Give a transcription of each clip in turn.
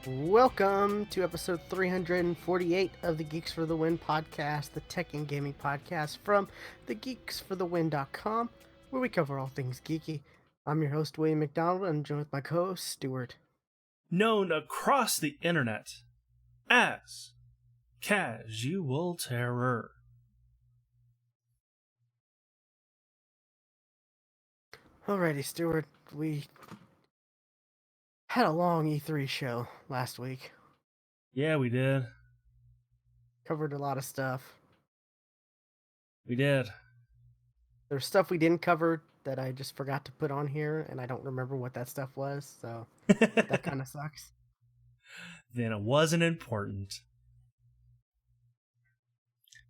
Welcome to episode 348 of the Geeks for the Win podcast, the tech and gaming podcast from thegeeksforthewin.com, where we cover all things geeky. I'm your host, William McDonald, and I'm joined with my co-host, Stuart. Known across the internet as Casual Terror. Alrighty, Stuart, we had a long E3 show last week. Yeah, we did. Covered a lot of stuff. We did. There's stuff we didn't cover that I just forgot to put on here, and I don't remember what that stuff was, so that kind of sucks. Then it wasn't important.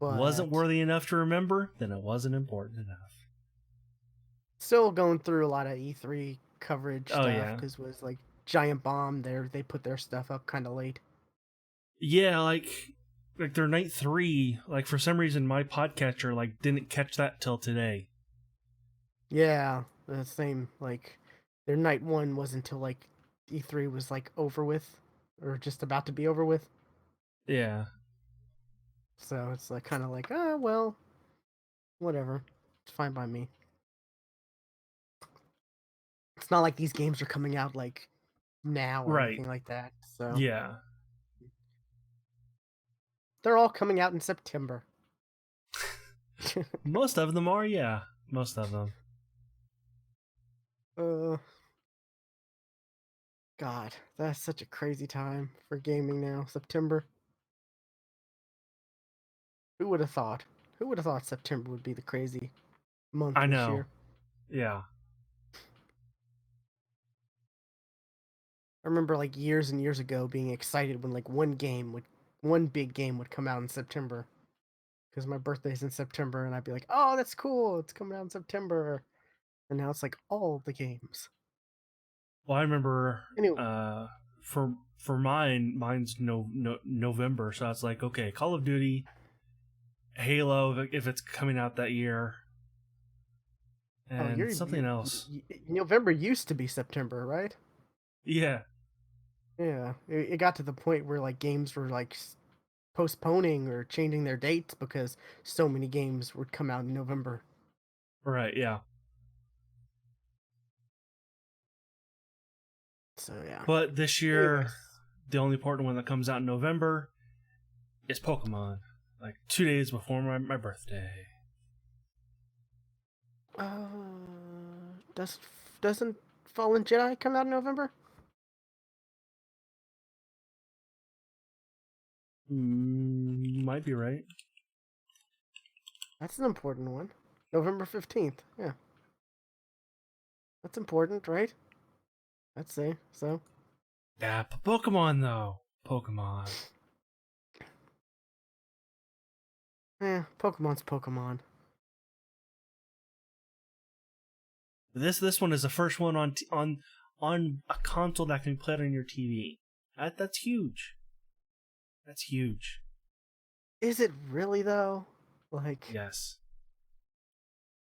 But wasn't worthy enough to remember, then it wasn't important enough. Still going through a lot of E3 coverage stuff, because yeah. it was like Giant Bomb there. They put their stuff up kind of late. Yeah, like their night 3, like for some reason my podcatcher like didn't catch that till today. Yeah, the same. Like their night 1 wasn't until like E3 was like over with, or just about to be over with. Yeah. So it's like kind of like, oh well, whatever. It's fine by me. It's not like these games are coming out like now or anything like that. So yeah, they're all coming out in September. most of them are. Yeah, most of them. God, that's such a crazy time for gaming now. September. Who would have thought? Who would have thought September would be the crazy month I this know. year? Yeah. I remember like years and years ago being excited when like one big game would come out in September. Because my birthday's in September, and I'd be like, oh, that's cool, it's coming out in September. And now it's like all the games. Well, I remember Anyway. For mine's November, so it's like, okay, Call of Duty, Halo, if it's coming out that year, and something else. November used to be September, right? Yeah. Yeah, it got to the point where like games were like postponing or changing their dates because so many games would come out in November. Right, yeah. So yeah. But this year, the only important one that comes out in November is Pokemon. Like 2 days before my birthday. Doesn't Fallen Jedi come out in November? You might be right. That's an important one. November 15th, yeah. That's important, right? I'd say so. Yeah, Pokemon though. Pokemon. Pokemon's Pokemon. This one is the first one on a console that can play it on your TV. That's huge. That's huge. Is it really though? Like, Yes.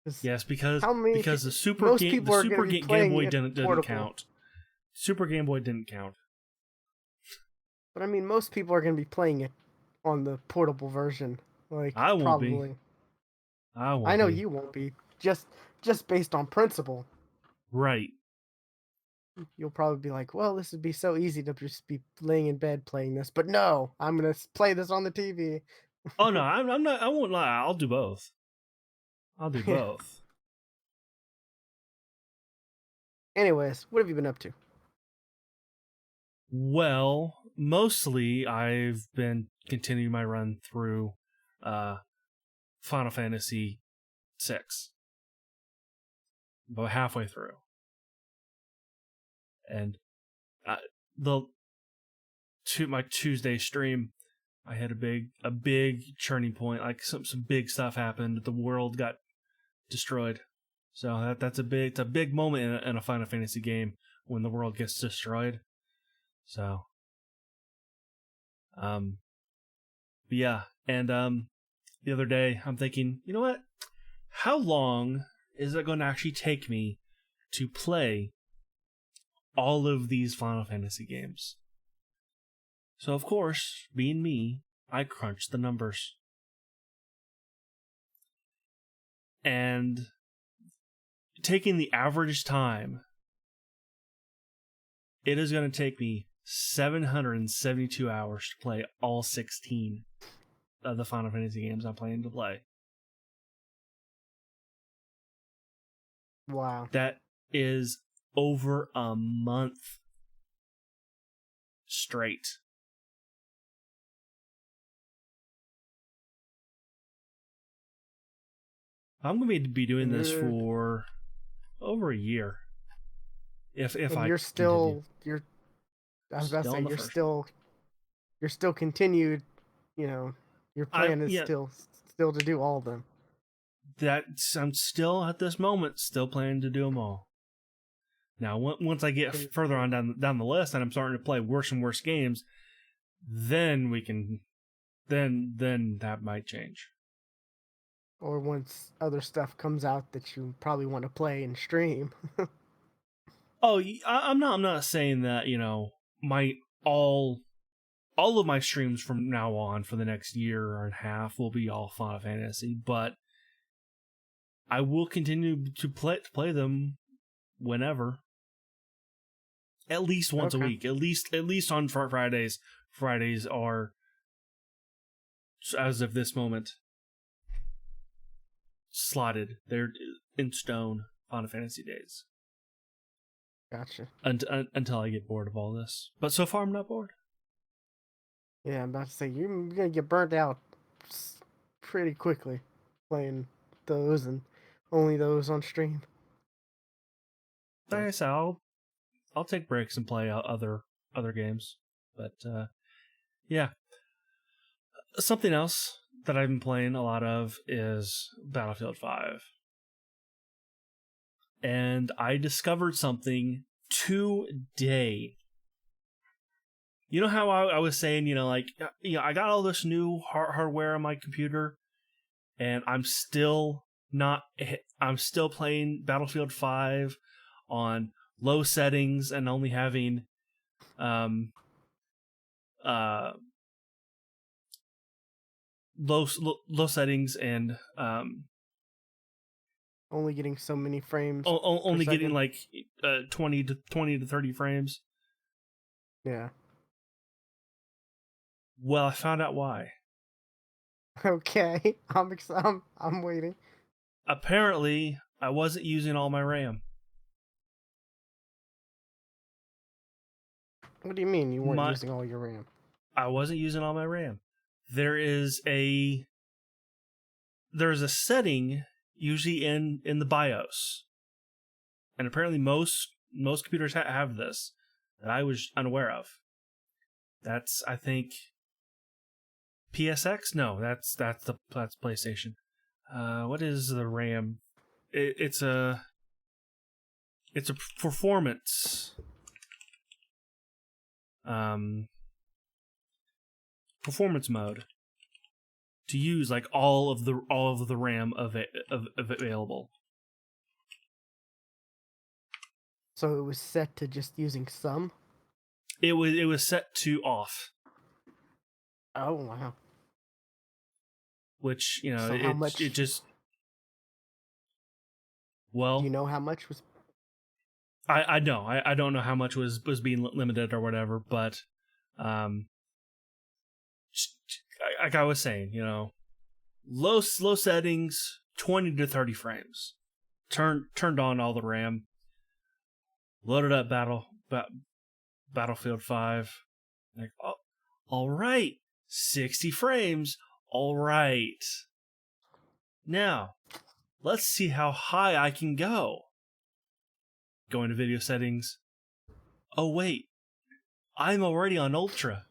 'cause Yes, because how many? because Most people are going to be Game playing Boy it didn't portable. count. Super Game Boy didn't count. But I mean, most people are going to be playing it on the portable version. Like, I won't be. probably. I I won't know be. you won't be. Just based on principle. Right. You'll probably be like, well, this would be so easy to just be laying in bed playing this. But no, I'm going to play this on the TV. Oh no, I'm not. I won't lie. I'll do both. I'll do Yeah. both. Anyways, what have you been up to? Well, mostly I've been continuing my run through uh Final Fantasy VI. About halfway through. And the to my Tuesday stream, I had a big turning point. Like some big stuff happened. The world got destroyed. So it's a big moment in a Final Fantasy game when the world gets destroyed. So, but yeah, and the other day I'm thinking, you know what? How long is it going to actually take me to play all of these Final Fantasy games? So of course, being me, I crunched the numbers. And taking the average time, it is going to take me 772 hours to play all 16 of the Final Fantasy games I'm planning to play. Wow. That is over a month straight. I'm going to be doing And this for over a year. If I you're continue. still I was about to Still say in the first. you're still continued, you know, your plan is Yeah, still to do all of them. I'm still at this moment still planning to do them all. Now, once I get further on down the list and I'm starting to play worse and worse games, then we can, then that might change. Or once other stuff comes out that you probably want to play and stream. Oh, I'm not saying that my all of my streams from now on for the next year and a half will be all Final Fantasy, but I will continue to play them whenever. At least once a Okay. week. At least on Fridays. Fridays are, as of this moment, slotted. They're in stone Final Fantasy days. Gotcha. Until I get bored of all this. But so far I'm not bored. Yeah, I'm about to say you're gonna get burnt out pretty quickly playing those and only those on stream. Like I said, I'll take breaks and play other games. But yeah. Something else that I've been playing a lot of is Battlefield 5. And I discovered something today. You know how I was saying, I got all this new hardware on my computer, and I'm still playing Battlefield 5 on low settings and only having low settings and Only getting so many frames. only per getting second. like 20 to 30 frames. Yeah. Well, I found out why. Okay. I'm waiting. Apparently, I wasn't using all my RAM. What do you mean you weren't My using all your RAM? I wasn't using all my RAM. There's a setting usually in the BIOS, and apparently most computers have this that I was unaware of. That's, I think, PSX? No, that's PlayStation. What is the RAM? It's a performance um performance mode to use like all of the RAM of available. So it was set to just using some. It was set to off, Oh wow. which So how it much? just Do you well know how much was? I know I don't know how much was being limited or whatever, but um like I was saying, low settings, 20 to 30 frames. Turned on all the RAM, loaded up Battlefield 5. Like, oh, all right, 60 frames. All right. Now, let's see how high I can go. Go into video settings. Oh wait, I'm already on ultra.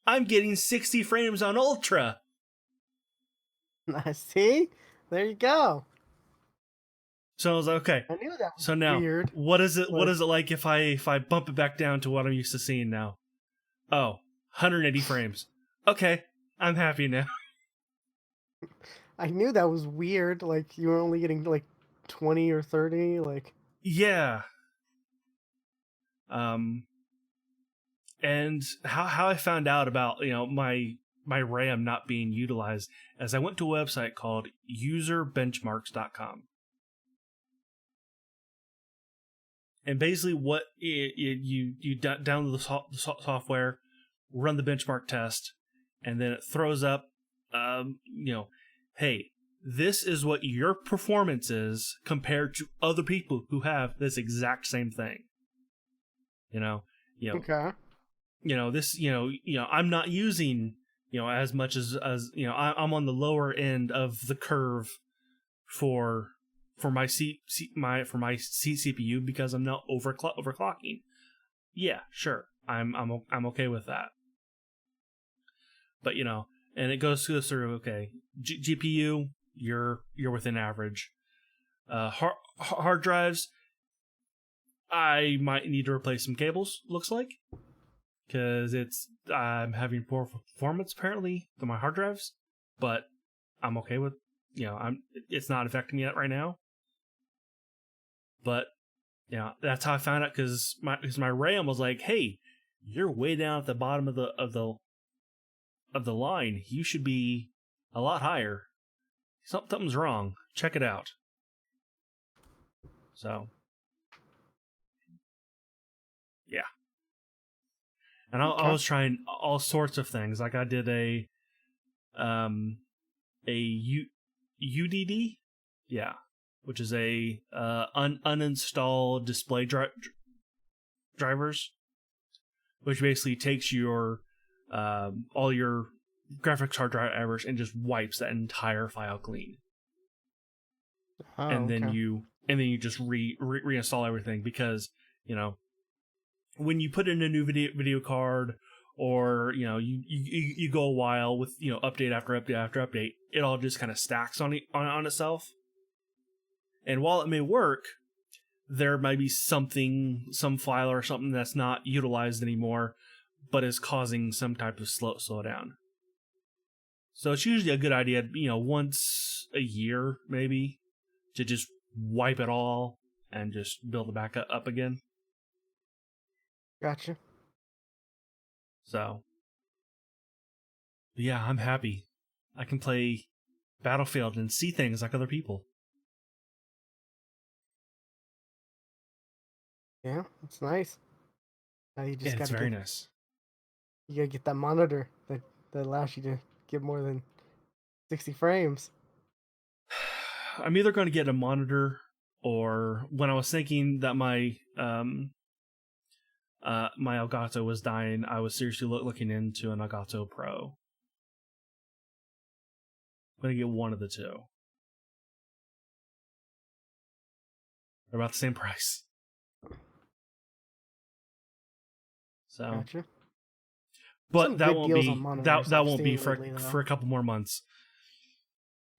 I'm getting 60 frames on ultra. I see. There you go. So I was like, okay. I knew that was So now, weird. what is it? What But is it like if I bump it back down to what I'm used to seeing now? Oh, 180 frames. Okay, I'm happy now. I knew that was weird. Like you were only getting like 20 or 30. Like Yeah. And how I found out about my RAM not being utilized as I went to a website called userbenchmarks.com. And basically, what you download the software, run the benchmark test, and then it throws up, hey, this is what your performance is compared to other people who have this exact same thing. You know, you know, okay. this, I'm not using, as much as I'm on the lower end of the curve for my CPU because I'm not overclocking. Yeah, sure. I'm okay with that. But and it goes through. Okay, GPU, you're within average. Hard drives, I might need to replace some cables. Looks like because I'm having poor performance apparently to my hard drives, but I'm okay with it's not affecting me right now. But that's how I found out because my RAM was like, hey, you're way down at the bottom of the line. You should be a lot higher. Something's wrong. Check it out. So yeah, and I Okay. was trying all sorts of things. Like I did um UDD, yeah, which is a uninstall display drivers, which basically takes your all your graphics card drivers and just wipes that entire file clean, Oh, and then okay. you just reinstall everything because when you put in a new video card or you go a while with update after update after update, it all just kind of stacks on itself. And while it may work, there might be some file or something that's not utilized anymore, but is causing some type of slowdown. So it's usually a good idea, once a year maybe, to just wipe it all and just build it back up again. Gotcha. So yeah, I'm happy. I can play Battlefield and see things like other people. Yeah, that's nice. Now you Yeah, just it's gotta very get nice. that monitor that allows you to get more than 60 frames. I'm either going to get a monitor, or when I was thinking that my Elgato was dying, I was seriously looking into an Elgato Pro. I'm going to get one of the two. They're about the same price. So, Gotcha. but Some that good won't deals on be monitors I've seen for lately, though. a couple more months.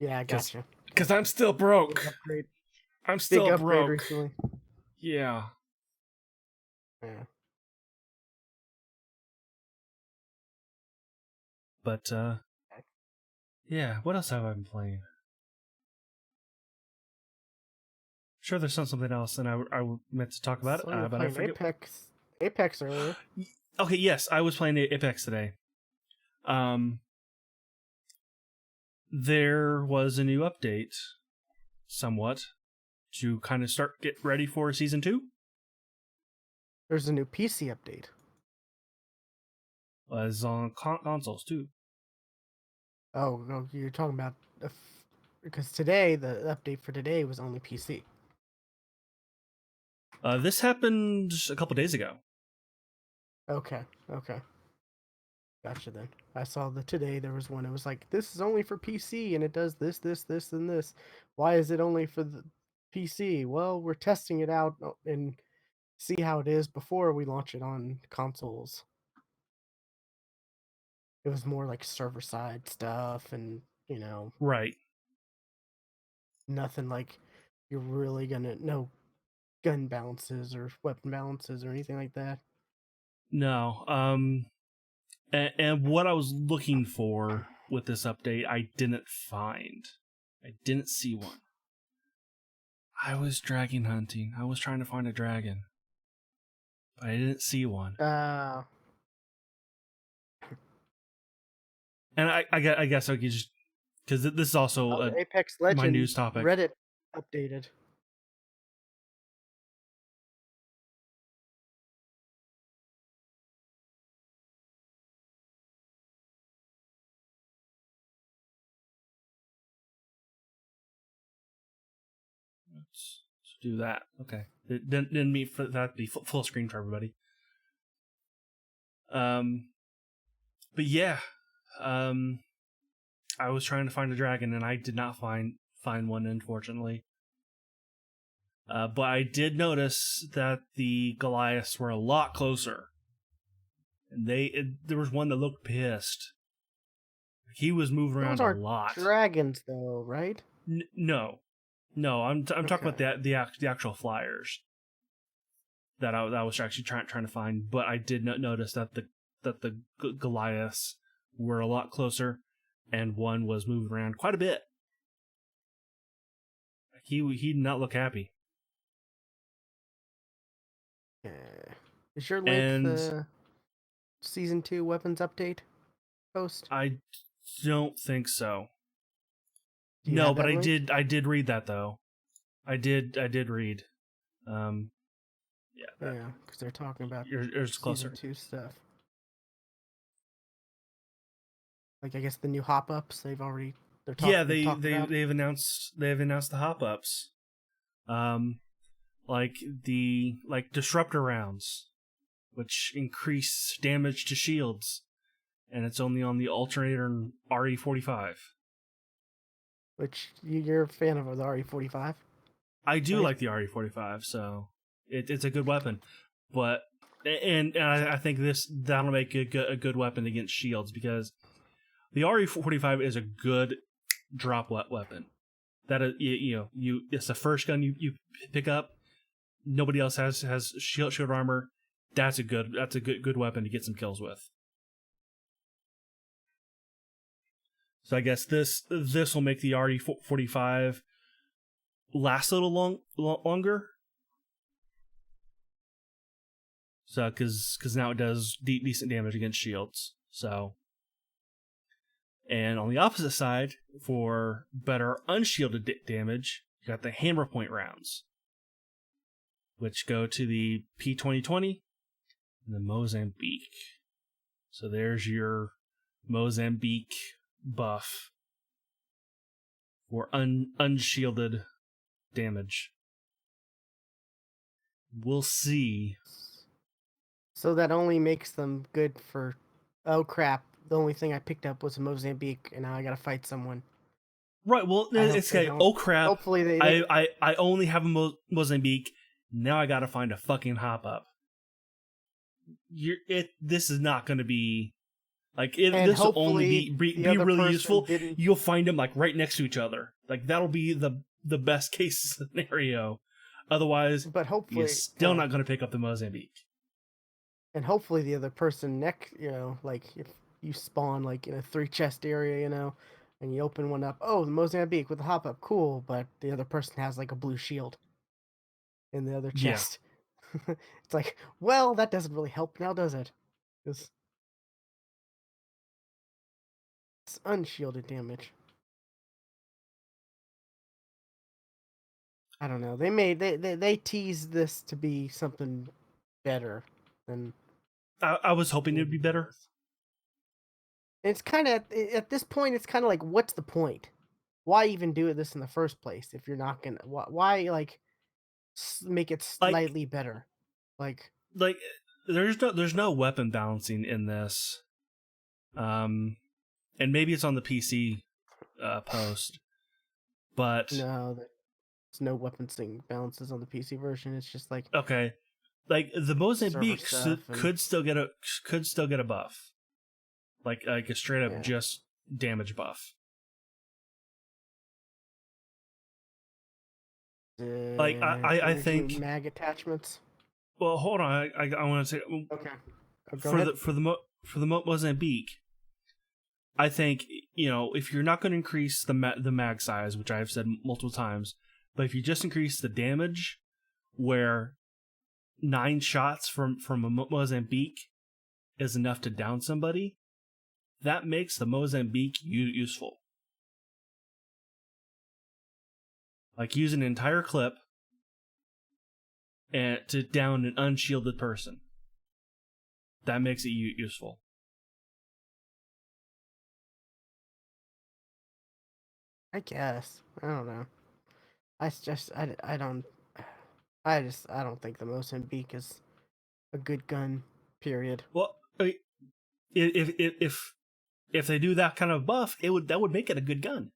Yeah, I Because gotcha. I'm still Big broke. upgrade. I'm Big still upgrade broke. recently. Yeah. Yeah. But yeah, what else have I been playing? Sure, there's something else, and I meant to talk about So you it, were but I playing forget. Apex earlier. Okay, yes, I was playing Apex today. There was a new update, somewhat, to kind of get ready for season 2. There's a new PC update. Was on consoles too. Oh no, you're talking about because today the update for today was only PC. This happened a couple days ago. Okay, okay, gotcha. Then I saw that today there was one. It was like this is only for PC and it does this, this, this, and this. Why is it only for the PC? Well, we're testing it out and see how it is before we launch it on consoles. It was more like server side stuff and Right. nothing like you're really gonna know gun balances or weapon balances or anything like that. No. And what I was looking for with this update, I didn't find. I didn't see one. I was dragon hunting. I was trying to find a dragon, but I didn't see one. And I guess I could just, because this is also The Apex my news Legends topic. Reddit updated. Let's do that. Okay. It didn't mean for that to be full screen for everybody. But yeah, I was trying to find a dragon and I did not find one, unfortunately. But I did notice that the Goliaths were a lot closer, and there was one that looked pissed. He was moving Those around a aren't lot. dragons, though, right? No, I'm talking Okay. about the actual flyers that I was actually trying to find. But I did not notice that the Goliaths were a lot closer, and one was moving around quite a bit. He did not look happy. Yeah. Is your link And the season 2 weapons update post? I don't think so. Do you No, have but that link? I did read that though. I did read. Yeah, that Yeah, because they're talking about yours season closer. 2 stuff. Like I guess the new hop ups Yeah, they've talked about. they've announced the hop ups. Like disruptor rounds, which increase damage to shields, and it's only on the alternator and RE45. Which you're a fan of the RE45? I do Right? like the RE45, so it's a good weapon. But and I think that'll make a good weapon against shields, because the RE45 is a good drop weapon. That is, it's the first gun you pick up. Nobody else has shield armor. That's a good weapon to get some kills with. So I guess this will make the RE45 last a little longer. So because now it does decent damage against shields. So, and on the opposite side, for better unshielded damage, you got the hammer point rounds, which go to the P2020 and the Mozambique. So there's your Mozambique buff for unshielded damage. We'll see. So that only makes them good for. Oh crap! The only thing I picked up was a Mozambique, and now I gotta fight someone. Right, well, I hope it's they okay. don't. Oh crap! Hopefully they. I only have a Mozambique. Now I gotta find a fucking hop up. This is not going to be Like And this will only hopefully the be other really person useful. didn't. You'll find them like right next to each other. Like that'll be the best case scenario. Otherwise, But you're hopefully, still not going to pick up the Mozambique. and hopefully the other person next, like if you spawn like in a 3 chest area, and you open one up, oh, the Mozambique with the hop up, cool. But the other person has like a blue shield in the other Yeah, chest. It's like, well, that doesn't really help now, does it? Because it's unshielded damage. I don't know. They teased this to be something better than I was hoping what it'd be it better. is. It's kind of at this point, it's kind of like, what's the point? Why even do this in the first place if you're not gonna? Why like make it Like slightly better? Like, like there's no weapon balancing in this. And maybe it's on the PC post, but no, there's no weapon sync balances on the PC version. It's just like okay, like the server Mozambique stuff and could still get a buff, like a straight up yeah. just damage buff. Like I Energy think. mag attachments. Well, hold on. I want to say Okay, go ahead. for the Mozambique. I think if you're not going to increase the mag size, which I've said multiple times, but if you just increase the damage, where 9 shots from a Mozambique is enough to down somebody, that makes the Mozambique useful. Like use an entire clip and to down an unshielded person. That makes it useful. I guess. I don't know. I don't. I don't think the Mozambique is a good gun. Period. Well, I mean, if they do that kind of buff, that would make it a good gun.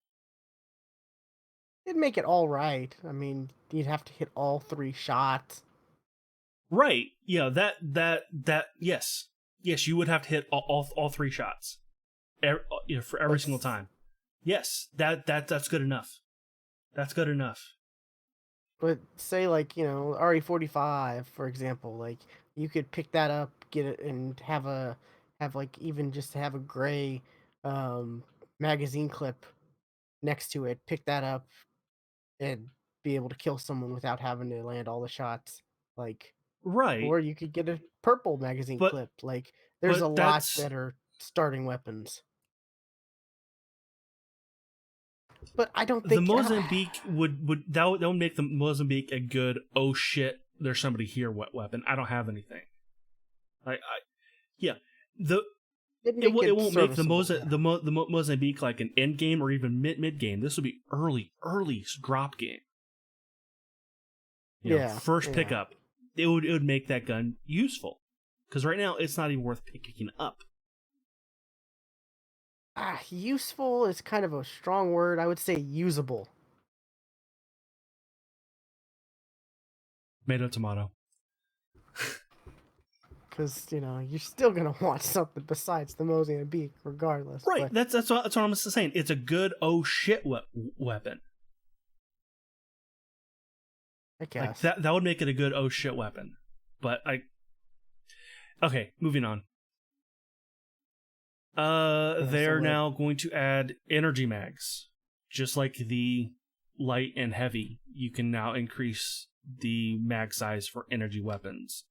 It'd make it all right. I mean, you'd have to hit all 3 shots. Right. Yeah, that yes. Yes, you would have to hit all 3 shots. For every But single time. Yes, that's good enough. That's good enough. but say like RE45 for example, like you could pick that up, get it, and have like even just have a gray um, magazine clip next to it. Pick that up and be able to kill someone without having to land all the shots. Like, Right. or you could get a purple magazine But clip. Like, there's a lot that's better starting weapons. But I don't the think. Mozambique that would make the Mozambique a good oh shit there's somebody here weapon. I don't have anything. Yeah. The It'd make it it won't make serviceable. the Mozambique like an end game or even mid game. This will be early drop game. Yeah, First yeah. pickup. It would make that gun useful because right now it's not even worth picking up. Useful is kind of a strong word. I would say usable. Tomato. Because you're still gonna want something besides the Mozambique, regardless. Right. But That's what I'm saying. It's a good oh shit weapon. I Like guess that would make it a good oh shit weapon. But okay, moving on. yeah. So They're like, now going to add energy mags. Just like the light and heavy, you can now increase the mag size for energy weapons.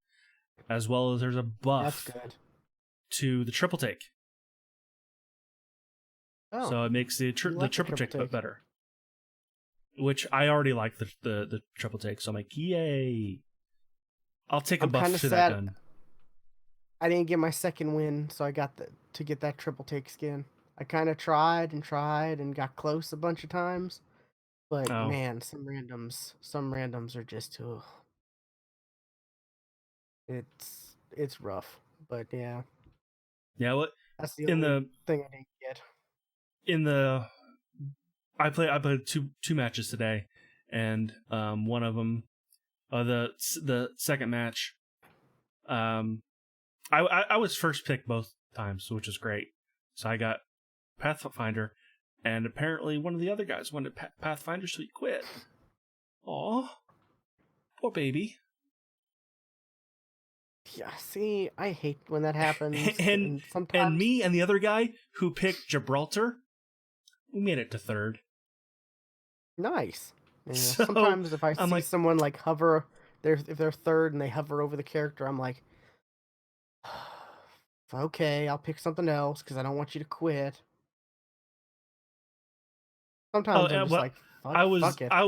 As well as there's a that's buff good. to the triple take. Oh, So it makes the you like the triple triple take take. better. Which I already like the triple take, so I'm like, yay. I'll take a I'm kind buff of to that sad. gun. I didn't get my second win, so I got to get that triple take skin. I kind of tried and got close a bunch of times, but Oh. man, some randoms are just it's rough. But yeah, Yeah, what that's the in only the thing I didn't get. in the I played two matches today, and one of them, the second match, I was first pick both times, which was great. So I got Pathfinder, and apparently one of the other guys wanted Pathfinder, so he quit. Aw, poor baby. Yeah, see, I hate when that happens, and and and sometimes me and the other guy who picked Gibraltar, we made it to third. nice. Yeah, So sometimes if I I'm see like, someone like hover, if they're third and they hover over the character, I'm like, okay, I'll pick something else because I don't want you to quit. oh, Sometimes I'm just well, like, fuck it. I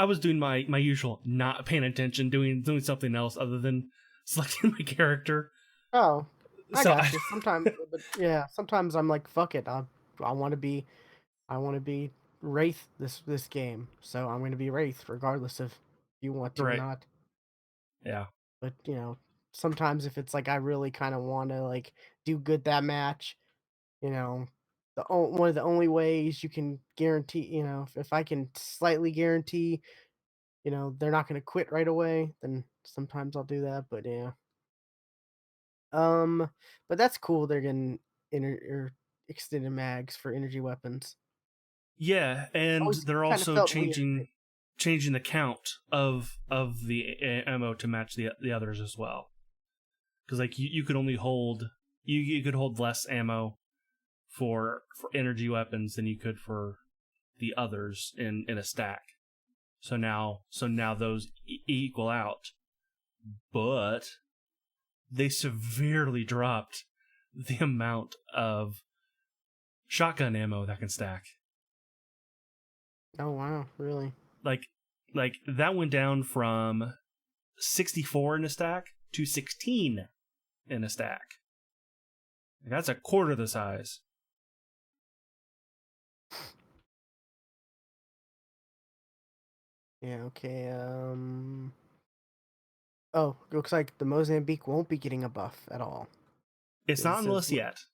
was doing my usual, not paying attention, doing something else other than selecting my character. Oh, I So got you. Sometimes, but yeah, sometimes I'm like, fuck it. I want to be, I want to be Wraith this game, so I'm going to be Wraith regardless if you want to or right, not. yeah, But sometimes if it's like I really kind of want to like do good that match, you know, one of the only ways you can guarantee, if I can slightly guarantee, they're not going to quit right away, then sometimes I'll do that. But yeah. Um, but that's cool. They're getting or extended mags for energy weapons. yeah, and Always they're kind of also felt weird. changing the count of the ammo to match the others as well. Because like you could only hold you could hold less ammo for energy weapons than you could for the others in a stack. So now those equal out, but they severely dropped the amount of shotgun ammo that can stack. Oh wow, really? Like like that went down from 64 in a stack to 16 in a stack. That's a quarter the size. Yeah. Okay. Oh, looks like the Mozambique won't be getting a buff at all. It's It not on the says, list yet.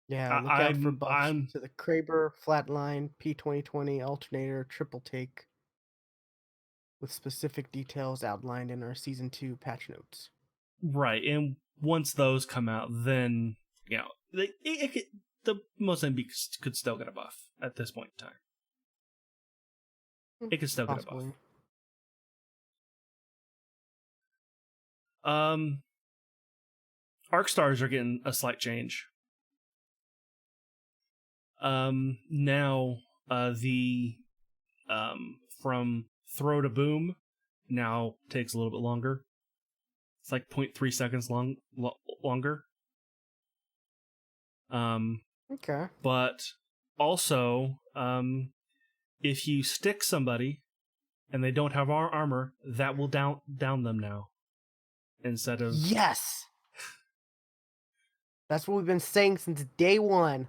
yeah, look I, out for I'm buffs I'm to the Kraber, Flatline, P2020, Alternator, Triple Take, with specific details outlined in our Season 2 patch notes. right, and once those come out, then the Mozambique could still get a buff at this point in time. Hmm, It could still get a buff. possibly. Um, Arc stars are getting a slight change. Now the from throw to boom now takes a little bit longer. It's like 0.3 seconds longer. Um, Okay. but also, if you stick somebody and they don't have armor, that will down them now instead of Yes! That's what we've been saying since day one.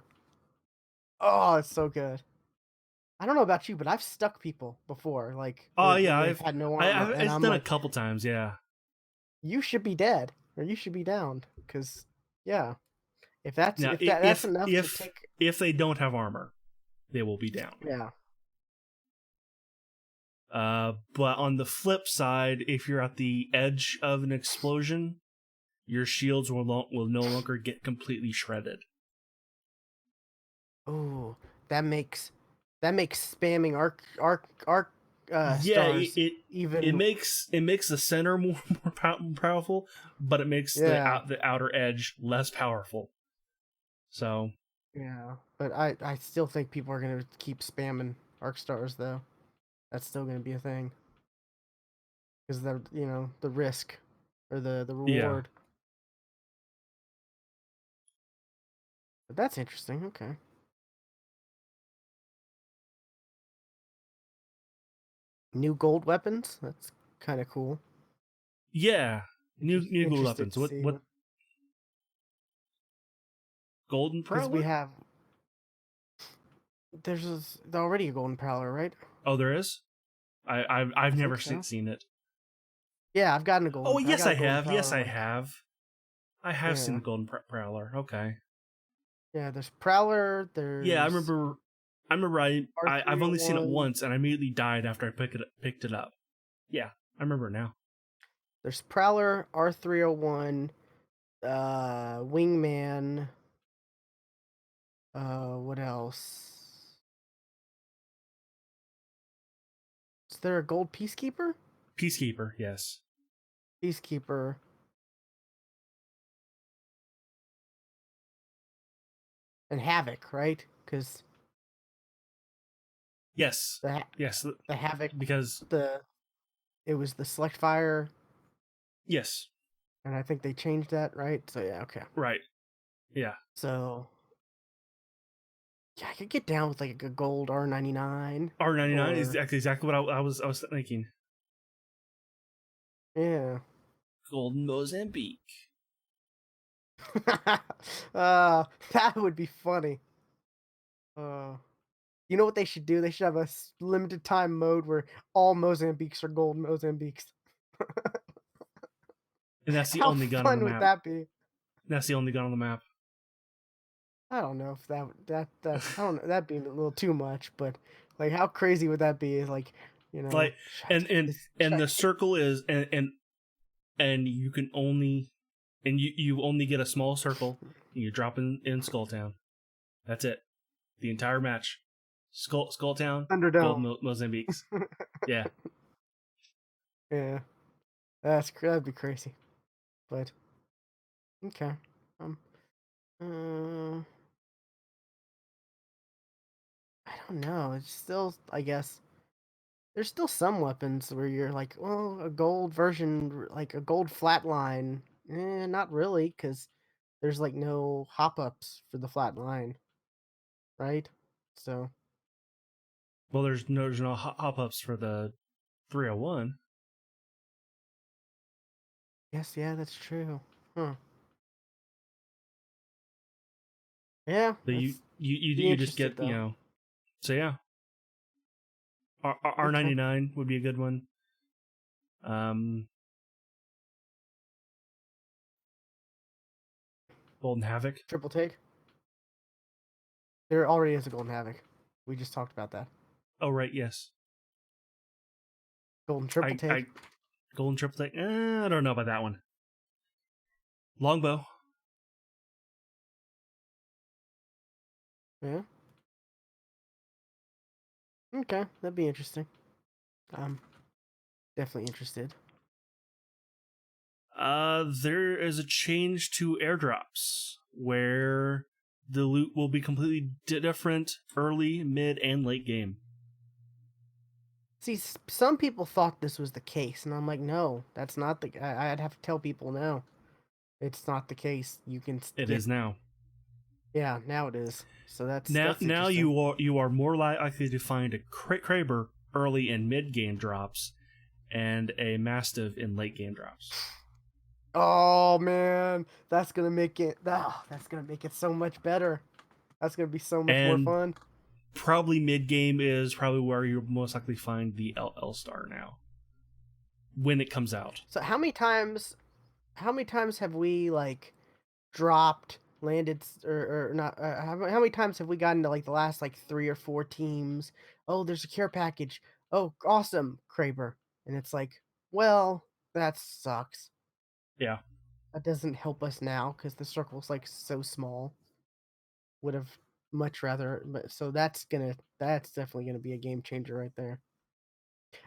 Oh, it's so good. I don't know about you, but I've stuck people before, like oh yeah, when they've had no armor, and it's I'm done a like, couple times. Yeah, you should be dead or you should be downed, because yeah, if that's now if that's enough to if take, if they don't have armor, they will be down. yeah. But on the flip side, if you're at the edge of an explosion, your shields will no longer get completely shredded. Oh, that makes spamming arc Yeah, stars even, it makes the center more powerful, but it makes yeah, the outer edge less powerful. So yeah. But I still think people are gonna keep spamming arc stars though. That's still gonna be a thing because the risk or the yeah, reward. But that's interesting. Okay. New gold weapons. That's kind of cool. yeah. New gold Interested weapons. to see What golden because we prowler? have already a golden prowler, right? Oh, there is. I've I never think so. seen it. Yeah, Oh, I yes, got a I golden have. Yes, prowler I like, have. I have seen yeah. the golden prowler. Okay. Yeah, there's prowler, Yeah, there's I remember. I've only seen it R301, once, and I immediately died after I picked it up. Yeah, I remember now. there's prowler, R301, wingman, What else? Is there a gold peacekeeper? Peacekeeper, yes. Peacekeeper and Havoc, right? Because Yes. the Yes, the Havoc, because the it was the select fire, yes. and I think they changed that, right? So yeah, okay. Right. Yeah. So yeah, I could get down with like a gold R99 R99 is or exactly what I was thinking. yeah. Golden Mozambique. That would be funny. Uh, you know what they should do? They should have a limited time mode where all Mozambiques are gold Mozambiques. And that's the How only gun on the fun would map. that be? That's the only gun on the map. I don't know if that I don't know, that'd be a little too much, but like how crazy would that be? Like, Like should I and take and this? and the circle is and you can only and you only get a small circle and you drop in Skulltown. That's it. The entire match. Skulltown, Gold Thunderdome. Mozambiques. Yeah. Yeah, that'd be crazy. But okay. Um uh, I don't know. It's still I guess there's still some weapons where you're like, well, a gold version, like a gold flatline. Not really, because there's like no hop ups for the flat line, right? So, Well, there's no hop ups for the 301. yes, yeah, that's true. Huh. Yeah, So you that's you you be you just interested get though. So yeah, Okay. R99 would be a good one. Um, Golden Havoc. Triple take. There already is a golden havoc. We just talked about that. Oh right, yes. Golden triple take. I Golden Triple Take. I don't know about that one. Longbow. Yeah. Okay, that'd be interesting. I'm definitely interested. There is a change to airdrops where the loot will be completely different early, mid, and late game. See, some people thought this was the case, and I'm like, no, that's not the. I'd have to tell people no, it's not the case. You can It get, is now. yeah, now it is. So Now, that's now interesting. you are more likely to find a Kraber early and mid game drops, and a Mastiff in late game drops. Oh man, that's gonna make it. That's gonna make it so much better. That's gonna be so much more And fun. probably mid game is probably where you'll most likely find the LL Star now when it comes out. So how many times? How many times have we like dropped, landed, or not? How many times have we gotten to like the last like 3 or 4 teams? Oh, there's a care package. Oh, awesome, Kraber. And it's like, well, that sucks. Yeah, That doesn't help us now because the circle's like so small. Would have much rather, but so that's definitely gonna be a game changer right there.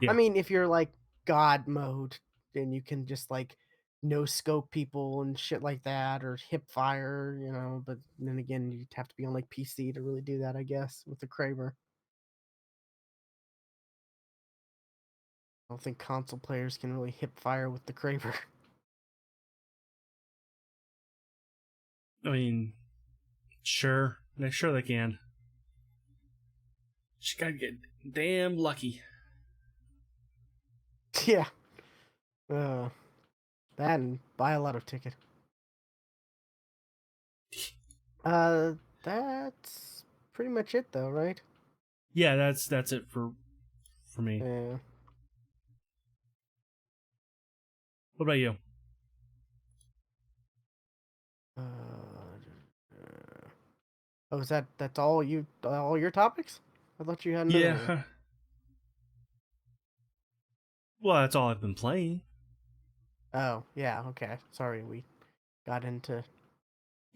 I yeah. mean, if you're like God mode, then you can just like no scope people and shit like that, or hip fire, But then again, you'd have to be on like PC to really do that, I guess, with the Kraber. I don't think console players can really hip fire with the Kraber. I mean, sure, sure they can. Just gotta get damn lucky. Yeah. Uh, that and buy a lotto ticket. Uh, that's pretty much it, though, right? Yeah, that's it for me. Yeah. What about you? Uh, oh, is that's all your topics? I thought you had another one. Yeah. Well, that's all I've been playing. Oh, yeah, okay. Sorry, we got into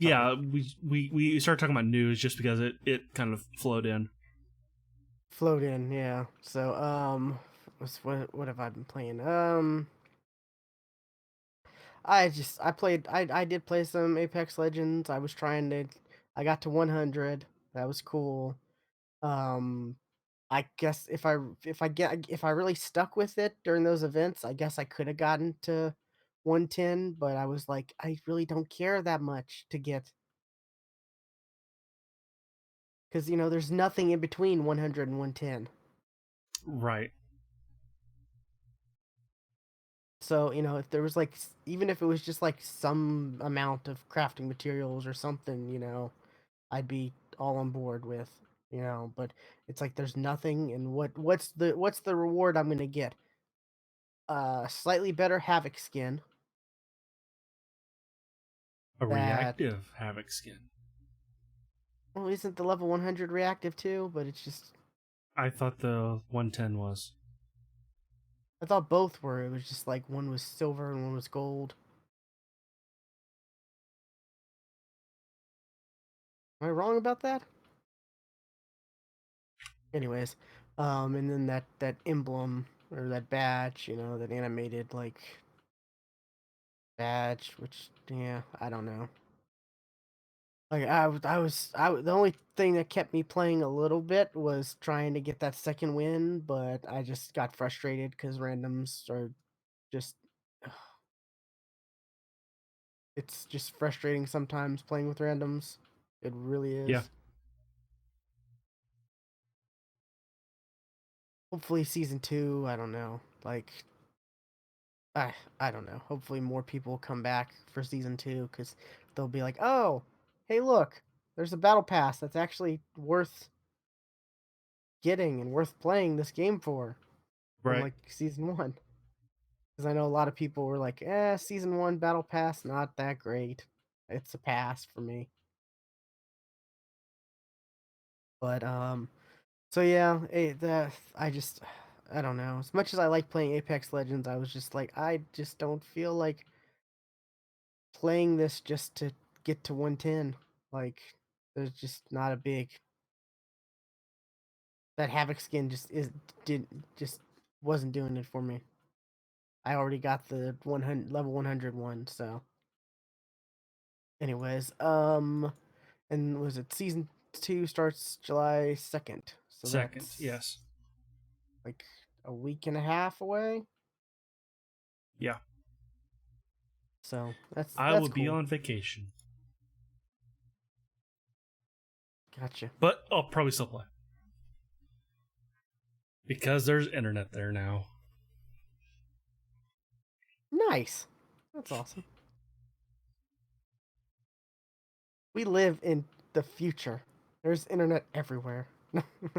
Sorry. Yeah, we started talking about news just because it kind of flowed in. Float in, yeah. So, what have I been playing? I did play some Apex Legends. I got to 100. That was cool. Um, I guess if I really stuck with it during those events, I guess I could have gotten to 110, but I was like, I really don't care that much to get, because there's nothing in between 100 and 110. Right. So, if there was like even if it was just like some amount of crafting materials or something, I'd be all on board with, but it's like there's nothing, and what's the reward I'm going to get? Slightly better Havoc skin A that reactive Havoc skin. well, isn't the level 100 reactive too, but it's just I thought the 110 was. I thought both were. It was just like one was silver and one was gold. Am I wrong about that? Anyways, and then that emblem or that badge, that animated like badge, which yeah, I don't know. Like the only thing that kept me playing a little bit was trying to get that second win, but I just got frustrated because randoms are just it's just frustrating sometimes playing with randoms. It really Yeah. is. Hopefully season 2, I don't know. Like I don't know. Hopefully more people come back for season 2 cuz they'll be like, "Oh, hey look, there's a battle pass that's actually worth getting and worth playing this game for from Right. like season 1." Cuz I know a lot of people were like, season 1 battle pass not that great. It's a pass for me." But so yeah, I don't know. As much as I like playing Apex Legends, I was just like, I just don't feel like playing this just to get to 110. Like, there's just not a big that Havoc skin did just wasn't doing it for me. I already got the 100 level 100 one, so anyways, and was it season 2 starts July 2nd. So Second, that's yes. like a week and a half away. Yeah. So that's I that's will be cool. on vacation, Gotcha. but I'll probably still play because there's internet there now. Nice. That's awesome. We live in the future. There's internet everywhere.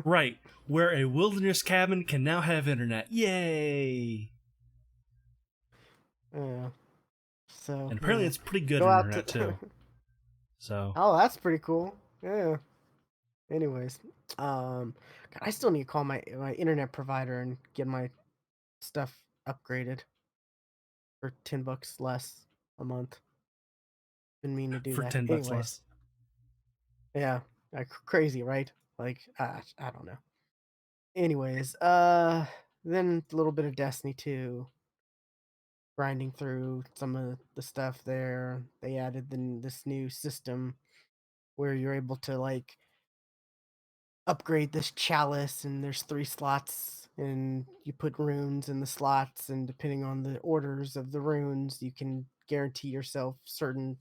Right, where a wilderness cabin can now have internet. Yay! Yeah. So And apparently yeah, it's pretty good go out internet to. too. So, Oh, that's pretty cool. Yeah. Anyways, God, I still need to call my internet provider and get my stuff upgraded for $10 less a month. Been meaning to do for that. 10 bucks Anyways, less. yeah, like crazy, right? Like I don't know. Anyways, then a little bit of Destiny 2, grinding through some of the stuff there. They added this new system where you're able to like upgrade this chalice, and there's 3 slots, and you put runes in the slots, and depending on the orders of the runes you can guarantee yourself certain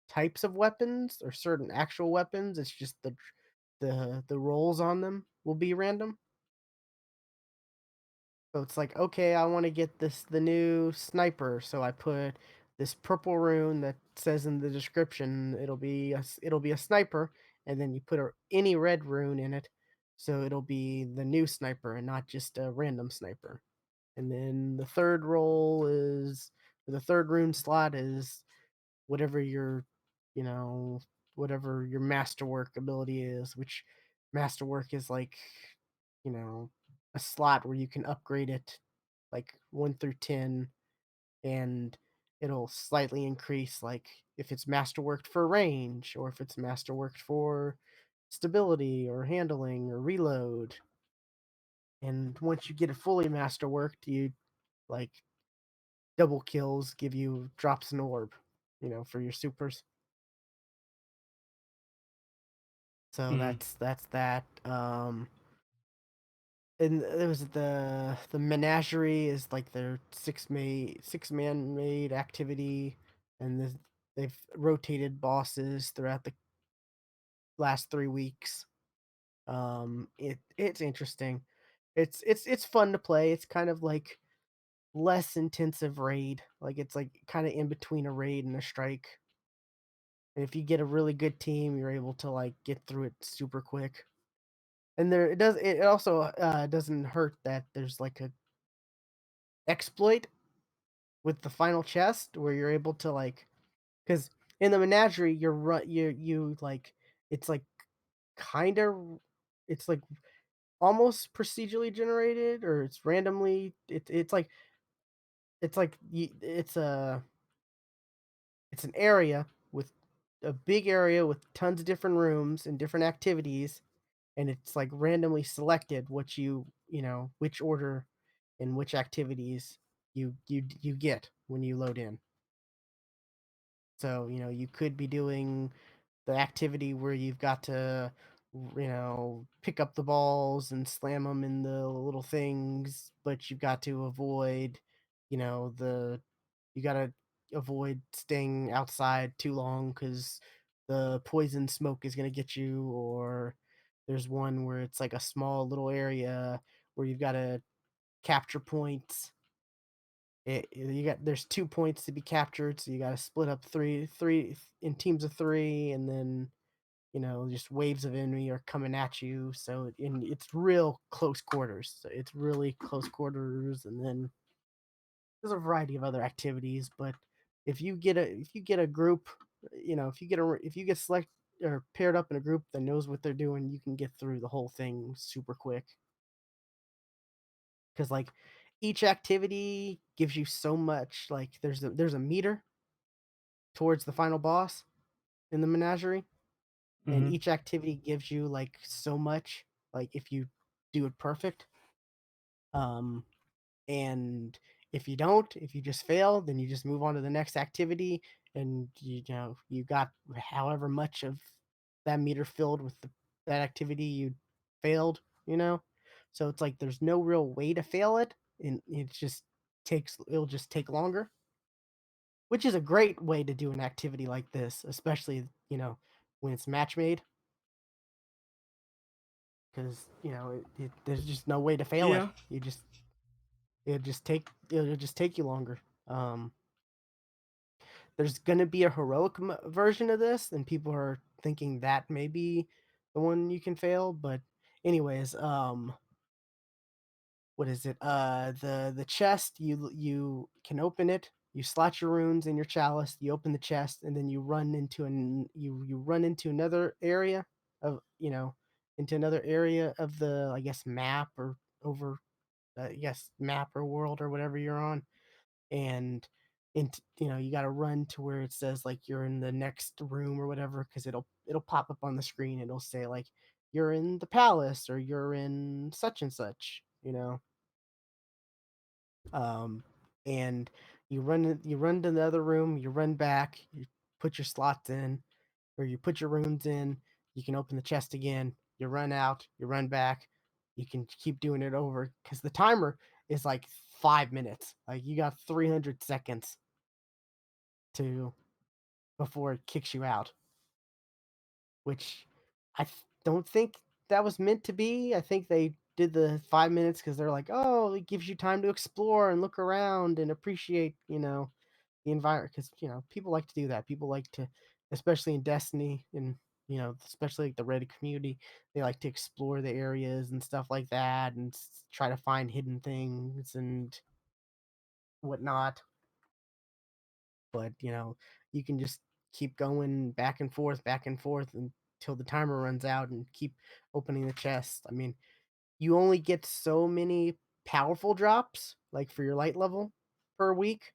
types of weapons or certain actual weapons. It's just the rolls on them will be random. So it's like, okay, I want to get the new sniper, so I put this purple rune that says in the description it'll be a sniper, and then you put any red rune in it, so it'll be the new sniper and not just a random sniper. And then the third rune slot is whatever your, you know, whatever your masterwork ability is, which masterwork is like, you know, a slot where you can upgrade it like 1 through 10, and it'll slightly increase, like, if it's masterworked for range, or if it's masterworked for stability, or handling, or reload. And once you get it fully masterworked, you like double kills give you drops an orb, for your supers. So Mm. that's that. And there was the menagerie is like their six man made activity, and they've rotated bosses throughout the last 3 weeks. It's interesting. It's fun to play. It's kind of like less intensive raid. Like it's like kind of in between a raid and a strike. And if you get a really good team, you're able to like get through it super quick. And it also doesn't hurt that there's like a exploit with the final chest where you're able to like, because in the menagerie you like, it's like kind of, it's like almost procedurally generated, or it's randomly, it's like it's an area with a big area with tons of different rooms and different activities, and it's like randomly selected what which order and which activities you get when you load in. So, you could be doing the activity where you've got to, pick up the balls and slam them in the little things, but you've got to avoid, the you gotta avoid staying outside too long because the poison smoke is gonna get you. Or there's one where it's like a small little area where you've gotta capture points. There's 2 points to be captured, so you gotta split up three in teams of 3, and then, just waves of enemy are coming at you, so it's real close quarters. So it's really close quarters, and then there's a variety of other activities, but if you get a group, if you get select or paired up in a group that knows what they're doing, you can get through the whole thing super quick. Because like each activity gives you so much. Like there's a meter towards the final boss in the menagerie, and Hmm. each activity gives you like so much. Like if you do it perfect, um, and if you just fail, then you just move on to the next activity, and you got however much of that meter filled with that activity you failed, so it's like there's no real way to fail it, and it'll just take longer, which is a great way to do an activity like this, especially when it's match made, because there's just no way to fail it. Yeah. It'll just take you longer. There's gonna be a heroic version of this, and people are thinking that may be the one you can fail. But anyways, what is it? The chest, you can open it. You slot your runes in your chalice. You open the chest, and then you run into another area of into another area of the, I guess, map, or over, yes, map or world or whatever you're on. And you got to run to where it says like you're in the next room or whatever, because it'll pop up on the screen. It'll say like you're in the palace, or you're in such and such, um and you run to the other room, you run back, you put your slots in, or you put your runes in, you can open the chest again, you run out, you run back, you can keep doing it over, because the timer is like 5 minutes. Like you got 300 seconds to before it kicks you out, which don't think that was meant to be. I think they did the 5 minutes because they're like, oh, it gives you time to explore and look around and appreciate, the environment. Because people like to do that. People like to, especially in Destiny, and especially like the Reddit community, they like to explore the areas and stuff like that, and try to find hidden things and whatnot. But you can just keep going back and forth until the timer runs out, and keep opening the chest. I mean, you only get so many powerful drops, like for your light level, per week.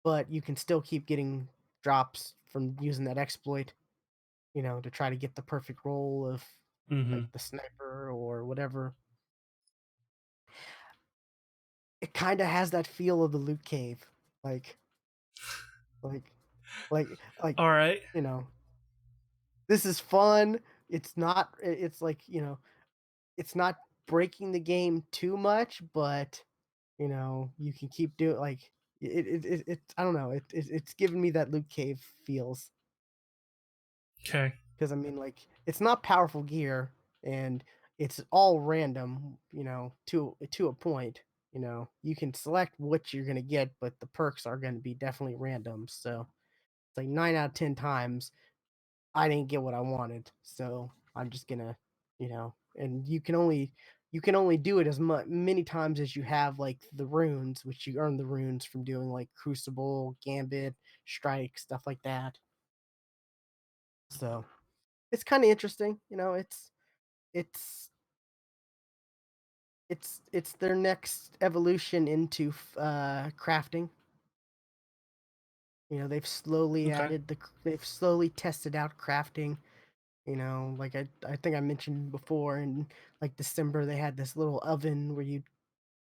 but you can still keep getting drops from using that exploit, to try to get the perfect roll of Hmm. like the sniper or whatever. It kind of has that feel of the loot cave, like like like All right. you know, this is fun. It's not. It's like it's not breaking the game too much, but you can keep doing like I don't know. It's giving me that loot cave feels. Okay. Because I mean, like, it's not powerful gear, and it's all random, to a point. You can select what you're gonna get, but the perks are gonna be definitely random. So it's like 9 out of 10 times I didn't get what I wanted, so I'm just gonna, and you can only do it as many times as you have like the runes, which you earn the runes from doing like Crucible, Gambit, Strike, stuff like that. So it's kind of interesting, it's it's their next evolution into crafting. Okay. They've slowly tested out crafting. Like I think I mentioned before in like December they had this little oven where you'd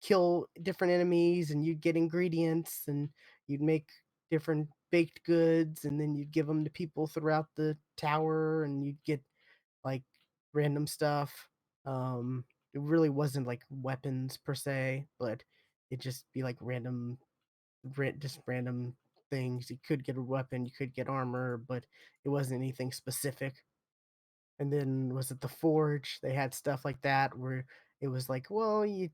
kill different enemies and you'd get ingredients and you'd make different baked goods and then you'd give them to people throughout the tower and you'd get like random stuff. It really wasn't like weapons per se, but it just be like just random things. You could get a weapon, you could get armor, but it wasn't anything specific. And then was it the forge? They had stuff like that where it was like, well, you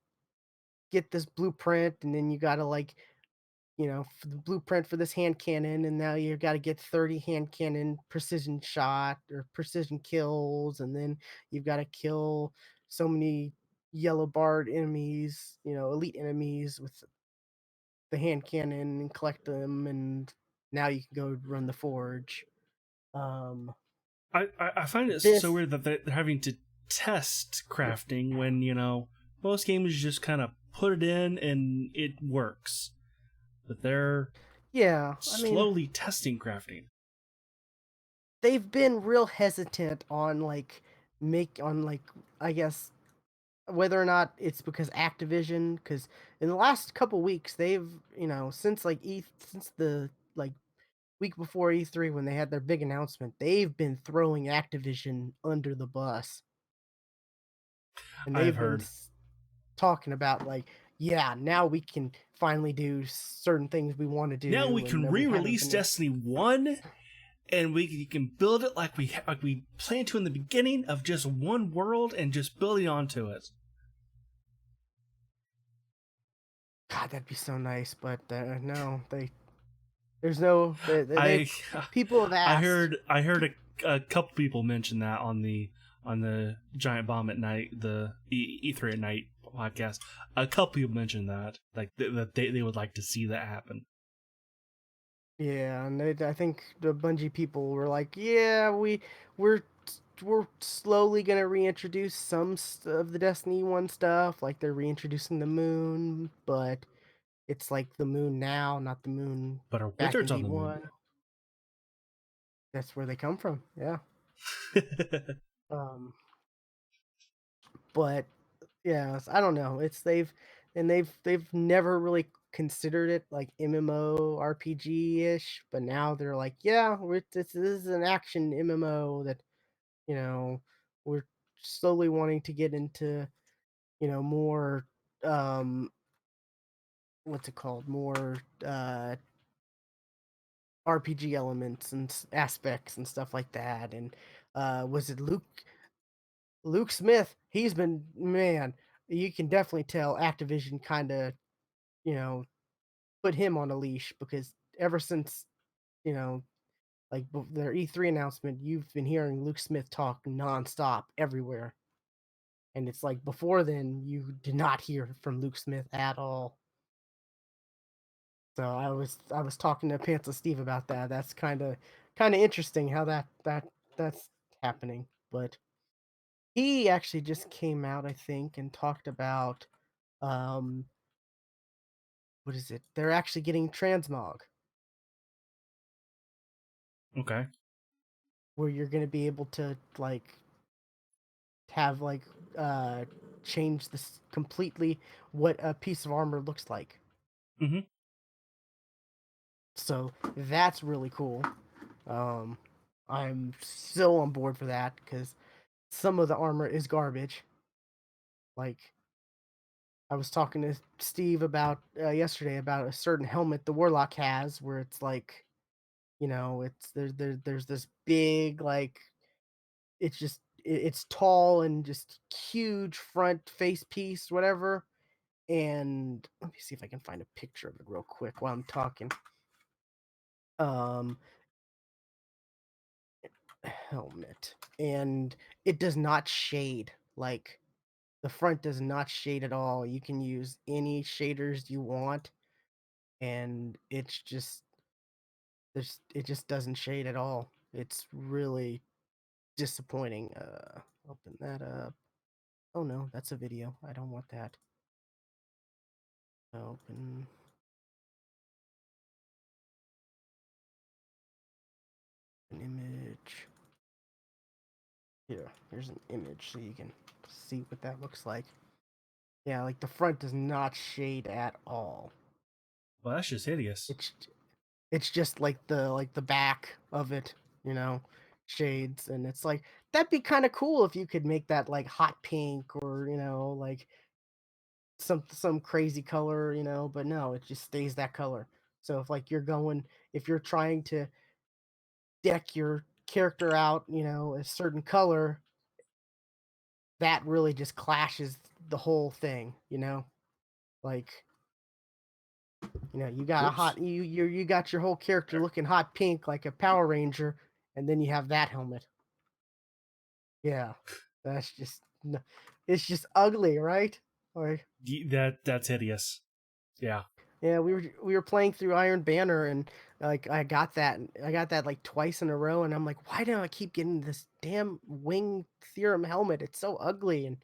get this blueprint and then you gotta like for the blueprint for this hand cannon, and now you got to get 30 hand cannon precision shot or precision kills, and then you've got to kill so many yellow barred enemies, elite enemies with the hand cannon and collect them, and now you can go run the forge. Um, I find it so this, weird that they're having to test crafting when, most games just kind of put it in and it works. But they're yeah, I mean, slowly testing crafting. they've been real hesitant on like I guess whether or not it's because Activision, because in the last couple weeks they've since since the like week before E3 when they had their big announcement, they've been throwing Activision under the bus, and I have they've been heard. talking about like, yeah, now we can finally do certain things we want to Now we do, and can that we haven't re-release been able. Destiny 1 and you can build it like we planned to in the beginning of just one world and just building onto it. God, that'd be so nice, but no, there's no I people have I asked. heard I heard a couple people mention that on the Giant Bomb at Night, the E3 at Night podcast. A couple people mentioned that that they would like to see that happen. Yeah, and I think the Bungie people were like, "Yeah, we're we're slowly gonna reintroduce of the Destiny One stuff. Like they're reintroducing the moon, but it's like the moon now, not the moon But our back wizards in on the moon. D1. That's where they come from. Yeah. Um, but yeah, I don't know. They've never really considered it like MMO RPG ish, but now they're like, yeah, this is an action MMO that you know we're slowly wanting to get into, more what's it called, more RPG elements and aspects and stuff like that. And was it Luke Smith? He's been, man. You can definitely tell Activision kind of you know put him on a leash because ever since you know their E3 announcement, you've been hearing Luke Smith talk nonstop everywhere, and it's like before then you did not hear from Luke Smith at all. So I was talking to Panther Steve about that. That's kind of interesting how that's happening. But he actually just came out, I think, and talked about um what is it? They're actually getting transmog. Okay. where you're gonna be able to like have like uh change this completely what a piece of armor looks like. Hmm. So that's really cool. Um, I'm so on board for that because some of the armor is garbage. Like I was talking to Steve about yesterday about a certain helmet the Warlock has, where it's like, it's there's this big like it's tall and just huge front face piece, whatever. And let me see if I can find a picture of it real quick while I'm talking. Um, Helmet, and it does not shade. Like the front does not shade at all. You can use any shaders you want, and it just doesn't shade at all. It's really disappointing. Open that up. Oh no, that's a video. I don't want that. Open an image. Here, here's an image so you can see what that looks like. Yeah, like the front does not shade at all. Well, that's just hideous. It's it's just like the back of it, you know, shades, and it's like that'd be kind of cool if you could make that like hot pink or like some crazy color, but no, it just stays that color. So if you're trying to deck your character out, a certain color, that really just clashes the whole thing, Like, you got a Whoops. hot you got your whole character There. looking hot pink like a Power Ranger, and then you have that helmet. Yeah. That's just it's just ugly, right? Like, That's hideous. Yeah. yeah, we were playing through Iron Banner, and like I got that like twice in a row, and I'm like, why do I keep getting this damn wing theorem helmet? It's so ugly. And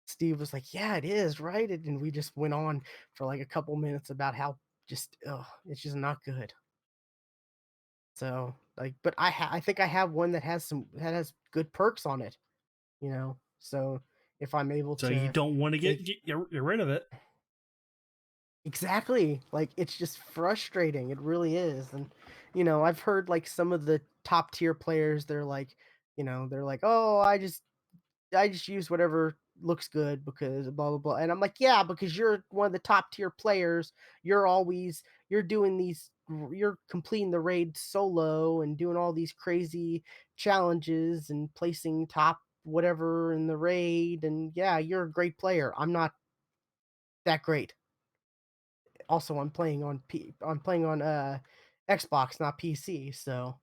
Steve was like, yeah, it is, right? And we just went on for like a couple minutes about how just it's just not good. So like, but I think I have one that has good perks on it, So if I'm able So you to don't want to make get rid of it. exactly. Like, it's just frustrating, it really is. And, I've heard, like, some of the top tier players, they're like, "Oh, I just use whatever looks good because blah, blah, blah," and I'm like, "Yeah, because you're one of the top tier players, you're doing you're completing the raid solo and doing all these crazy challenges and placing top whatever in the raid, and yeah, you're a great player. I'm not that great." Also, I'm playing on Xbox, not PC, so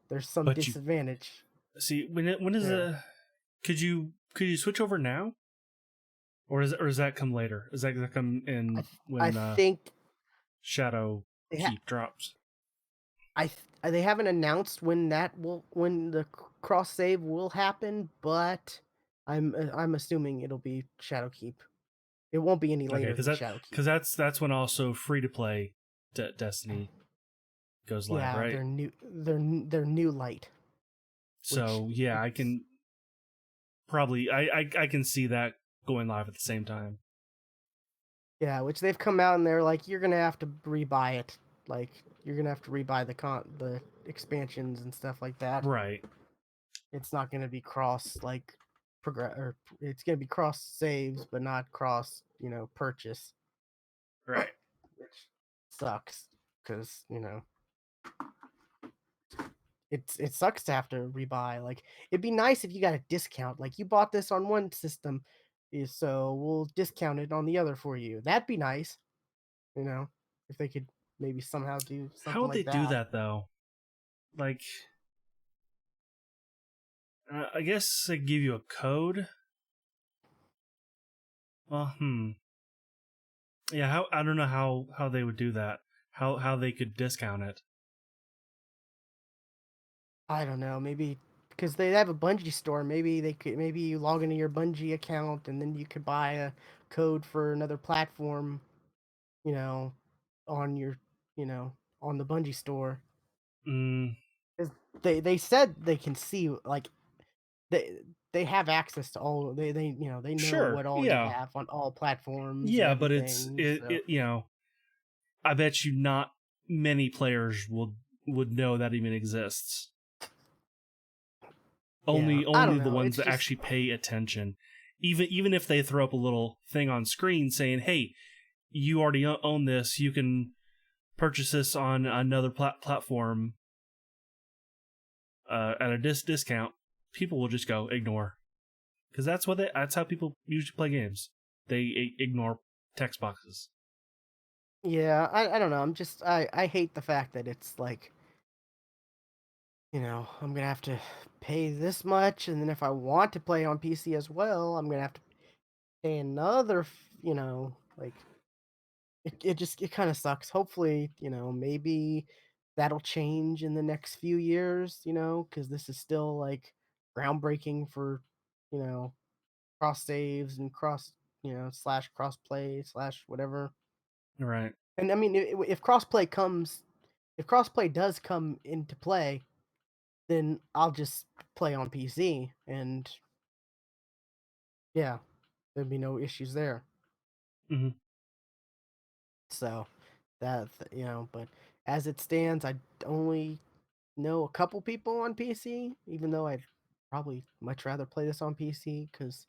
there's some But you disadvantage see when is there. a could you switch over now, or does that come later? Does that come I in th- I when think Shadow they ha- Keep drops? they haven't announced when the cross save will happen, but I'm assuming it'll be Shadowkeep. It won't be any Okay, later than Shadowkeep. because that's when also free to play Destiny goes live, Yeah, right? they're new light, which So yeah, I it's can probably I can see that going live at the same time. yeah, which they've come out and they're like, you're gonna have to rebuy it. Like, you're gonna have to rebuy the expansions and stuff like that. Right, It's not gonna be cross like progress, or it's gonna be cross saves, but not cross, purchase, right. which sucks because it sucks to have to rebuy. Like, it'd be nice if you got a discount. Like, you bought this on one system, so we'll discount it on the other for you. That'd be nice, you know, if they could maybe somehow do How something would they like do that. that though? Like, I guess they give you a code. Well, yeah. How I don't know how they would do that. How they could discount it. I don't know, maybe because they have a Bungie store. Maybe you log into your Bungie account and then you could buy a code for another platform, you know, on your, on the Bungie store. Mm, 'Cause they said they can see, like, they they have access to all they know sure, what all you yeah, have on all platforms and yeah, but it's everything, it, so it. You know, I bet you not many players would know that even exists. yeah, I don't Only the know, ones it's that just actually pay attention. Even if they throw up a little thing on screen saying, "Hey, you already own this. You can purchase this on another platform at a discount," people will just go ignore, because that's how people usually play games. They ignore text boxes. yeah, I don't know, I hate the fact that it's like, I'm gonna have to pay this much, and then if I want to play on PC as well, I'm gonna have to pay another like, it kinda sucks. Hopefully, maybe that'll change in the next few years, because this is still, like, groundbreaking for, you know, cross saves and slash crossplay slash whatever. Right. And I mean, if crossplay does come into play, then I'll just play on PC, and yeah, there'd be no issues there. Hmm. So, but as it stands, I only know a couple people on PC, even though I'd probably much rather play this on PC because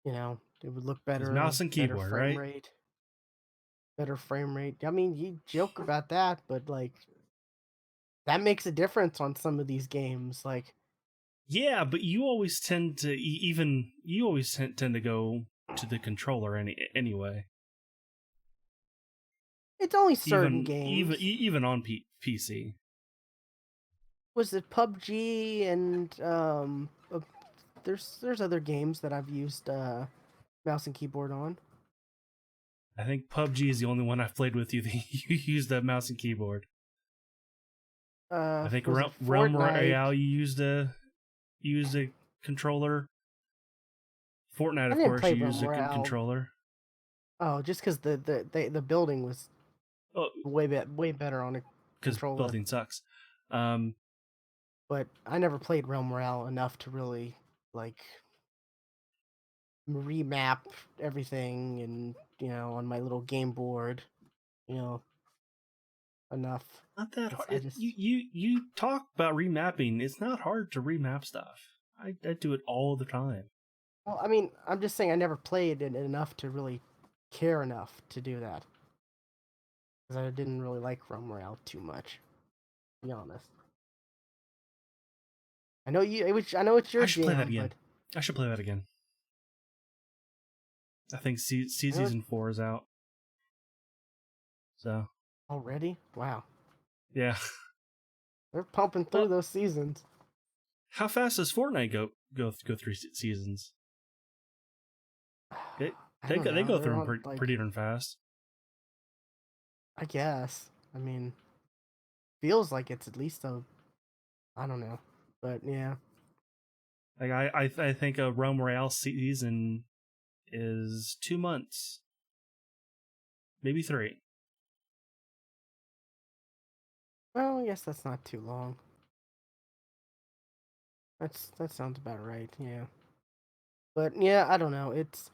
it would look Because mouse better, and keyboard, right? better frame rate. I mean, you joke about that, but like that makes a difference on some of these games. Like Yeah, but you always tend to even you always tend to go to the controller anyway. it's only certain games. Even on PC. Was it PUBG and there's other games that I've used mouse and keyboard on. I think PUBG is the only one I've played with you that you use the mouse and keyboard. I think Was it Realm Fortnite? Royale you used a controller. Fortnite, I of didn't course, play you Realm used a Royale. controller. Oh, just because the building was Oh, way better on a because controller. building sucks. Um, But I never played Realm Royale enough to really like remap everything and on my little game board, you know, enough. Not that It's hard. I just You talk about remapping. It's not hard to remap stuff. I do it all the time. well, I mean, I'm just saying I never played it enough to really care enough to do that because I didn't really like Realm Royale too much. To be honest, I know it's I your should play that jam, again. but I should play that again. I think I know season 4 is out. So already. Wow, yeah. they're pumping through Well, those seasons. how fast does Fortnite go through seasons? They I don't they know. go They're through them on pretty darn fast. I guess. I mean, feels like it's at least a I don't know. But yeah. Like I think a Realm Royale season is 2 months, maybe 3. Well, I guess that's not too long. That sounds about right, yeah. But yeah, I don't know. It's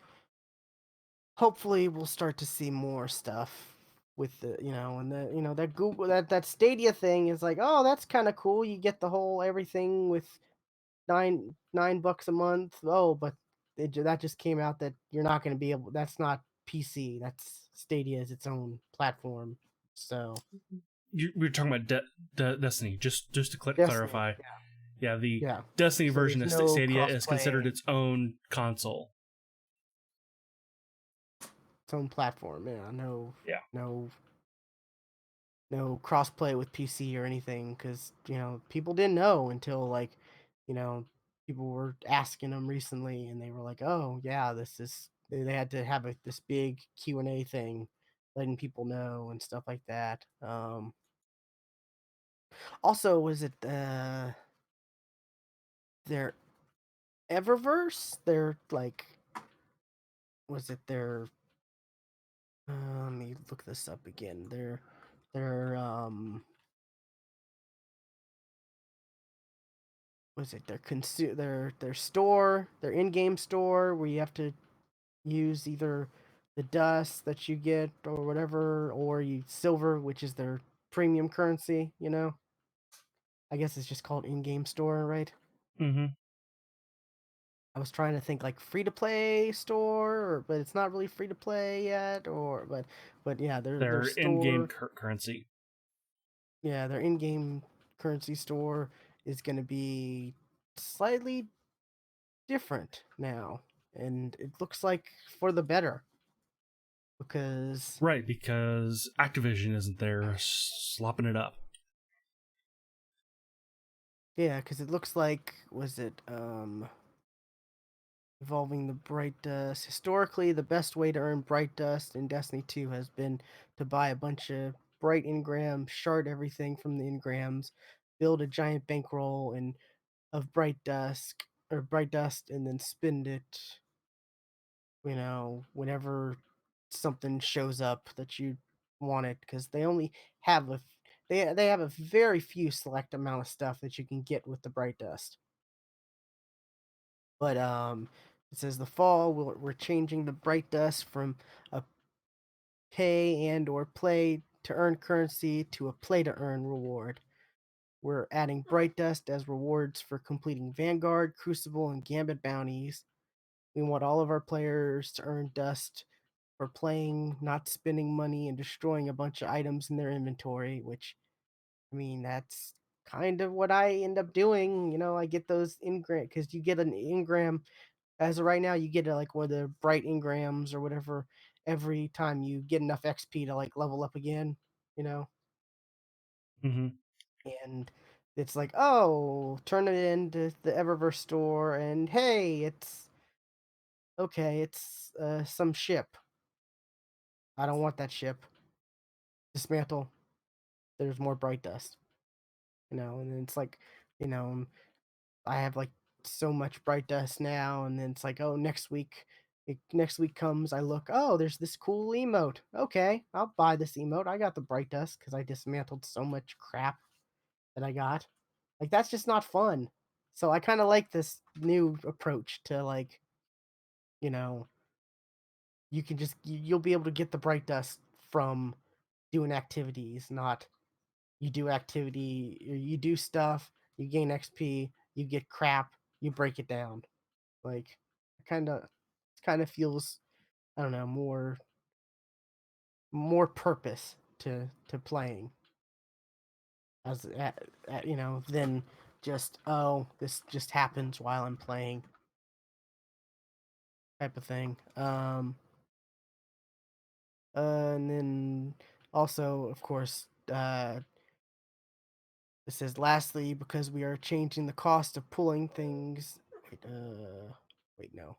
hopefully we'll start to see more stuff with and that Google that Stadia thing is like, "Oh, that's kind of cool. You get the whole everything with 9 bucks a month." Oh, but that just came out that you're not going to be able that's not PC. That's Stadia is its own platform. So, We were talking about Destiny. Just to Destiny. clarify, yeah, the Yeah. Destiny So version there's of no Stadia is considered cross-play, its own console. its own platform. Yeah, Yeah. no, no cross-play with PC or anything because people didn't know until like, you know, people were asking them recently, and they were like, "Oh, yeah, this is." They had to have this big Q&A thing, letting people know and stuff like that. Also, was it their Eververse? Their like, was it their let me look this up again. Their was it their store, their in-game store where you have to use either the dust that you get or whatever, or you silver, which is their premium currency, you know? I guess it's just called in-game store, right? Mm-hmm. I was trying to think like free to play store, but it's not really free to play yet, or but yeah, their Their in-game store, currency. yeah, their in-game currency store is going to be slightly different now, and it looks like for the better because Right, because Activision isn't there slopping it up. yeah, because it looks like was it involving the bright dust. Historically, the best way to earn bright dust in Destiny 2 has been to buy a bunch of bright engrams, shard everything from the engrams, build a giant bankroll and of bright dust, and then spend it, whenever something shows up that you want it, because they only have they have a very few select amount of stuff that you can get with the bright dust. But it says the fall we're changing the bright dust from a pay and or play to earn currency to a play to earn reward. We're adding bright dust as rewards for completing Vanguard, Crucible, and Gambit bounties. We want all of our players to earn dust for playing, not spending money and destroying a bunch of items in their inventory, which I mean that's kind of what I end up doing. I get those engram because you get an engram. As of right now, you get, like, one of the bright engrams or whatever every time you get enough XP to, like, level up again, you know? Mm-hmm. And it's like, "Oh, turn it into the Eververse store, and hey, it's okay, it's, some ship. I don't want that ship. Dismantle. There's more bright dust." And then it's like, you know I have like so much bright dust now, and then it's like, oh, next week comes, I look, oh, there's this cool emote. Okay, I'll buy this emote. I got the bright dust because I dismantled so much crap that I got. Like that's just not fun. So I kind of like this new approach to like, you know, you'll be able to get the bright dust from doing activities, not you do stuff, you gain XP, you get crap, you break it down. Like, kind of feels, I don't know, more purpose to playing than just, oh, this just happens while I'm playing type of thing. And then also, of course, it says lastly, because we are changing the cost of pulling things. Wait, no.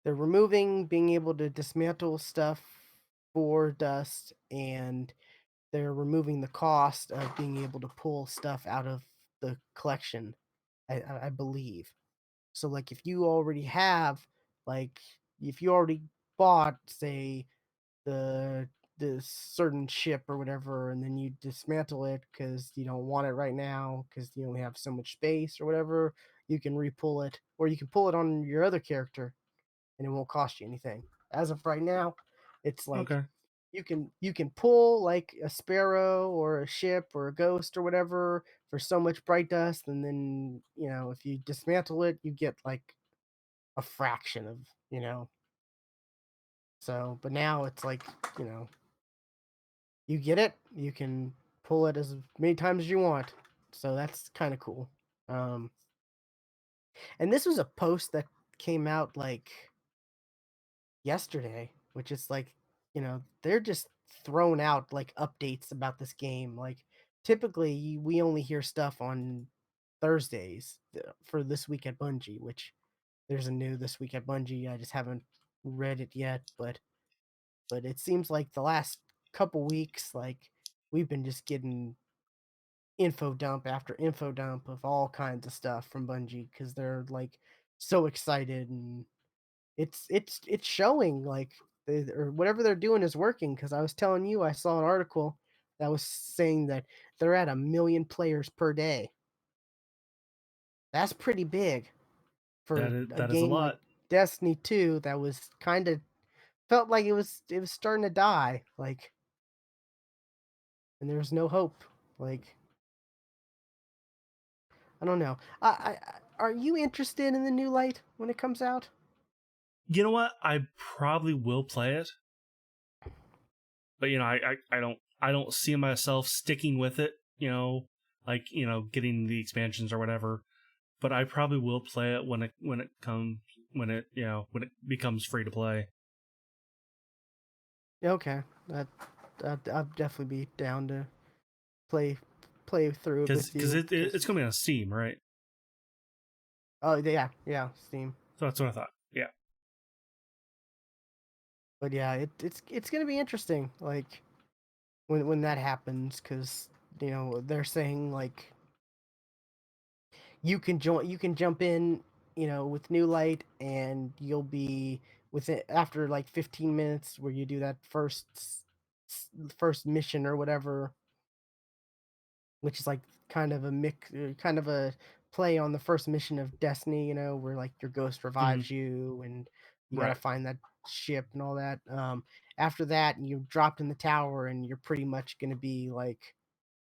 They're removing being able to dismantle stuff for dust, and they're removing the cost of being able to pull stuff out of the collection, I believe. So, like, if you already bought, say, the this certain ship or whatever, and then you dismantle it because you don't want it right now because you only have so much space or whatever, you can repull it, or you can pull it on your other character and it won't cost you anything. As of right now, it's like Okay. you can pull like a sparrow or a ship or a ghost or whatever for so much bright dust, and then if you dismantle it, you get like a fraction of so. But now it's like you know you get it, you can pull it as many times as you want, so that's kind of cool. um and this was a post that came out like yesterday, which is like, they're just throwing out like updates about this game. Like typically we only hear stuff on Thursdays for this week at Bungie, which there's a new this week at Bungie. I just haven't read it yet, but it seems like the last couple weeks, like we've been just getting info dump after info dump of all kinds of stuff from Bungie because they're like so excited, and it's showing, like, or whatever they're doing is working. Because I was telling you, I saw an article that was saying that they're at 1 million players per day. That's pretty big for a That is a game like lot. Destiny 2 that was kind of felt like it was starting to die, like, and there was no hope. Like, I don't know. Are you interested in the new light when it comes out? You know what? I probably will play it, but I don't see myself sticking with it. Like getting the expansions or whatever. But I probably will play it when it becomes free to play. Yeah, okay, I'd definitely be down to play play through it with Because you. it's Cause gonna be on Steam, right? oh yeah, yeah, Steam. So that's what I thought. Yeah. But yeah, it's gonna be interesting. Like when that happens, because they're saying like you can jump in, with new light, and you'll be with it after like 15 minutes where you do that first mission or whatever, which is like kind of a kind of a play on the first mission of Destiny, where like your ghost Hmm. revives you and you got to Right. find that ship and all that. After that, you dropped in the tower and you're pretty much going to be like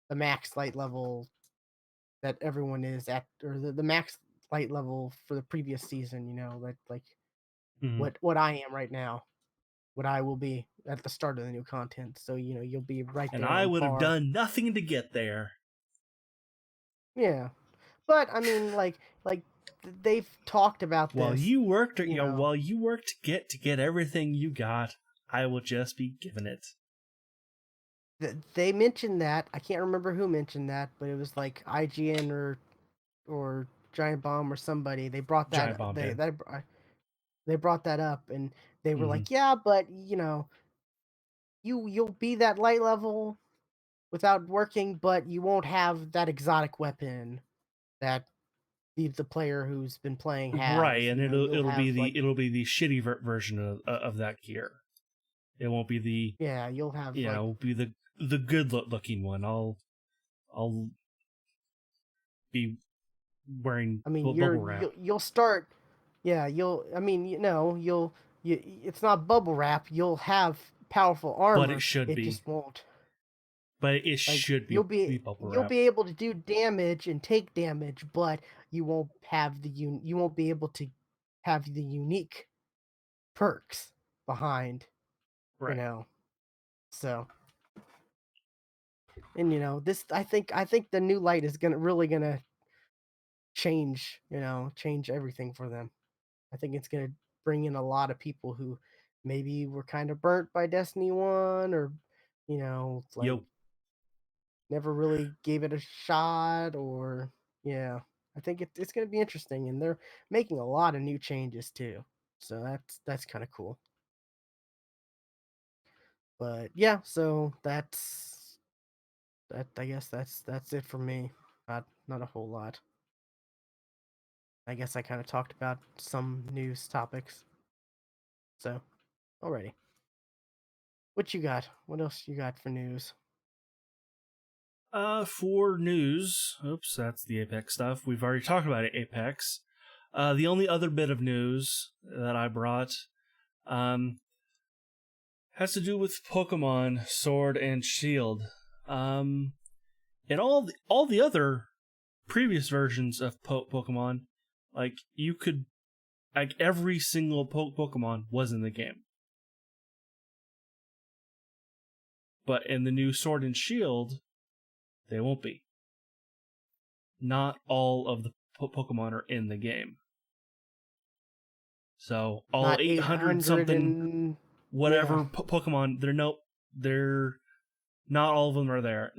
the max light level that everyone is at, or the max light level for the previous season. Like Hmm. what I am right now, what I will be at the start of the new content. So you'll be right And there I on would have par. done nothing to get there. Yeah. But I mean, like they've talked about this, you know. While you worked to get everything you got, I will just be giving it. They mentioned that. I can't remember who mentioned that, but it was like IGN or Giant Bomb or somebody. They brought Giant that Bomb did. they brought that up, and they were Hmm. like, "Yeah, but you'll be that light level without working, but you won't have that exotic weapon that the player who's been playing Right, has. and You'll have like it'll be the shitty version of that gear. It won't be the yeah, you'll have like be the good looking one. I'll be wearing I mean, bubble wrap, you'll start, yeah, I mean, it's not bubble wrap. You'll have powerful but it armor. should It be. just won't. But it Like should be bubble you'll wrap. be able to do damage and take damage, but you won't be able to have the unique perks behind, you Right. know. So, and this I think the new light is gonna change everything for them. I think it's gonna bring in a lot of people who maybe were kind of burnt by Destiny 1, or like Yo, never really gave it a shot, or yeah. I think it's gonna be interesting, and they're making a lot of new changes too. So that's kind of cool. But yeah, so I guess that's it for me. Not a whole lot. I guess I kind of talked about some news topics. So, alrighty. What you got? What else you got for news? for news, oops, that's the Apex stuff. We've already talked about Apex. The only other bit of news that I brought, um, has to do with Pokemon Sword and Shield. In all the other previous versions of Pokemon, like you could, like every single Pokemon was in the game. But in the new Sword and Shield, they won't be. Not all of the Pokemon are in the game. So all Not 800 800 something and yeah. whatever Pokemon, they're not all of them are there.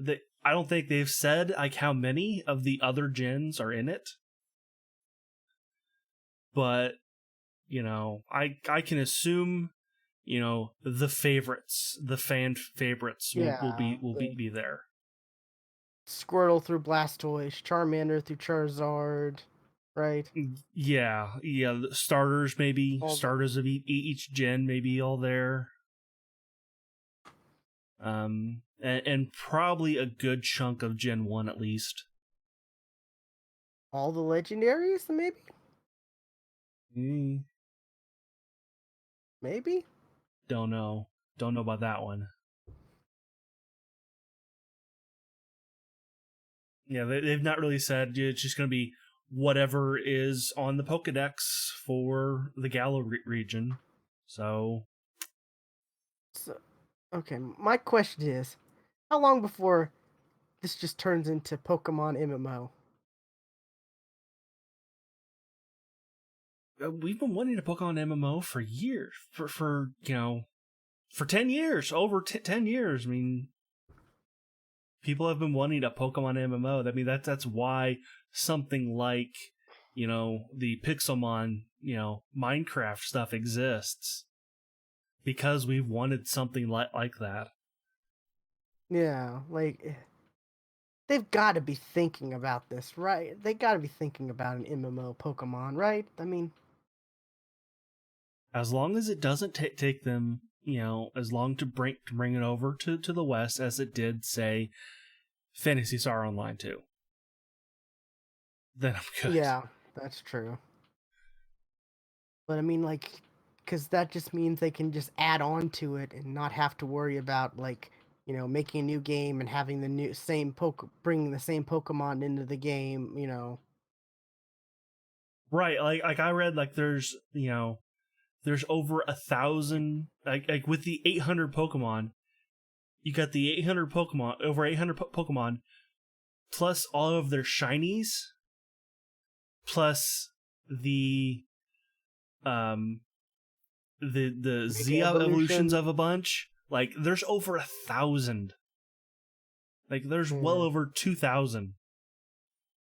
I don't think they've said like how many of the other gens are in it, but I can assume the favorites, the fan favorites Yeah, be there. Squirtle through Blastoise, Charmander through Charizard, right? Yeah, yeah. The starters, maybe All the starters of each gen, maybe all there. and probably a good chunk of Gen 1 at least. All the legendaries, maybe? Mm, Maybe? don't know. Don't know about that one. Yeah, they've not really said it's just going to be whatever is on the Pokedex for the Galar region. So, So, okay, my question is, how long before this just turns into Pokemon MMO? we've been wanting a Pokemon MMO for years. For for 10 years, over 10 years. I mean, people have been wanting a Pokemon MMO. I mean, that's why something like, the Pixelmon, Minecraft stuff exists, because we've wanted something like that. Yeah, like they've got to be thinking about this, right? They got to be thinking about an MMO Pokemon, right? I mean, As long as it doesn't take them, as long to bring it over to the West as it did, say, Fantasy Star Online 2, then I'm good. yeah, that's true. But I mean, like, because that just means they can just add on to it and not have to worry about like, making a new game and having the new same bringing the same Pokemon into the game. Right, like I read, like there's over 1,000, like with the 800 Pokemon. You got the 800 Pokemon, over 800 Pokemon, plus all of their shinies, plus the um the Mega Z evolutions Evolution. of a bunch. Like there's over 1,000. Like there's well Yeah. over 2,000.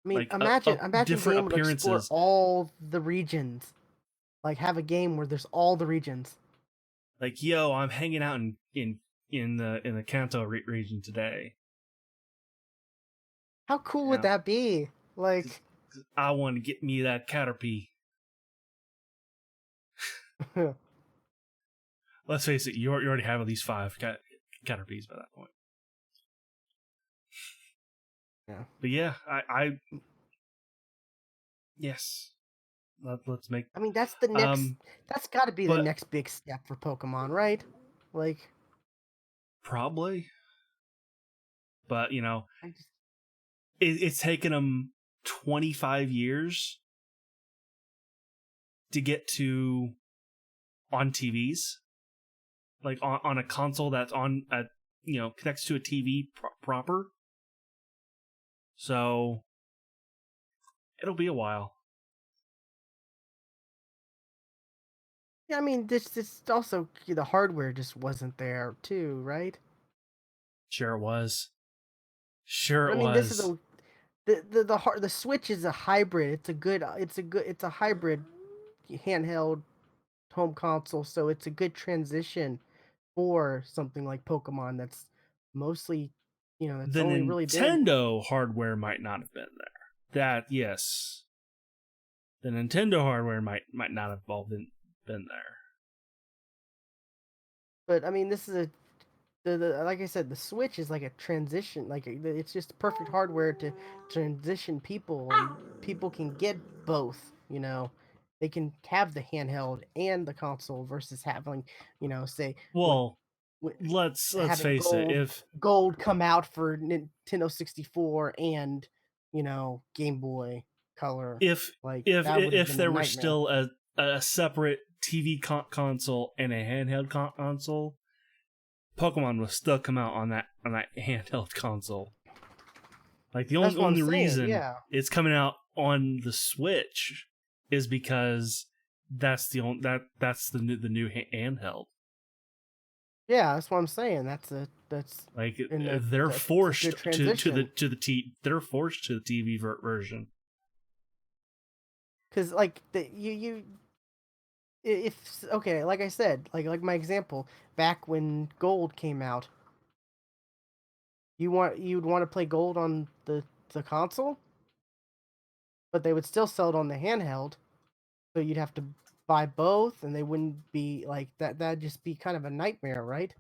I mean, Like imagine being different able to explore appearances. all the regions. Like have a game where there's all the regions. Like, yo, I'm hanging out in the Kanto region today. How cool would Yeah, that be? Like, 'cause I want to get me that Caterpie. yeah. Let's face it, you already have at least five Caterpies by that point. But yeah, I yes, let's make I mean, that's the next. um, That's got to be the but next big step for Pokemon, right? Like, probably, but I just it's taken them 25 years to get to on TVs, like on a console that's on a connects to a TV proper. So it'll be a while. yeah. I mean, this also the hardware just wasn't there too, right? Sure it was. Sure But it I mean, this is was. the Switch is a hybrid. It's a hybrid handheld home console, so it's a good transition for something like Pokemon that's mostly, that's The only really been. Nintendo hardware might not have been there. That, yes, the Nintendo hardware might not have all been there. But I mean, this is the like I said, the Switch is like a transition. It's just perfect hardware to transition people, and people can get both. They can have the handheld and the console versus having, say what Well, what let's having face it. gold come out for Nintendo 64 and Game Boy Color. If Like if that would have if been a there were nightmare. still a separate TV console and a handheld console, Pokemon would still come out on that handheld console. Like the That's only what I'm only saying. reason Yeah. it's coming out on the Switch is because that's the new handheld. Yeah, that's what I'm saying. That's Like in they're that's a forced good to the transition. to the t they're forced to the TV version. Because like if okay, like I said, like my example, back when Gold came out, you'd want to play Gold on the console, but they would still sell it on the handheld, so you'd have to buy both, and they wouldn't be like that. That'd just be kind of a nightmare, right?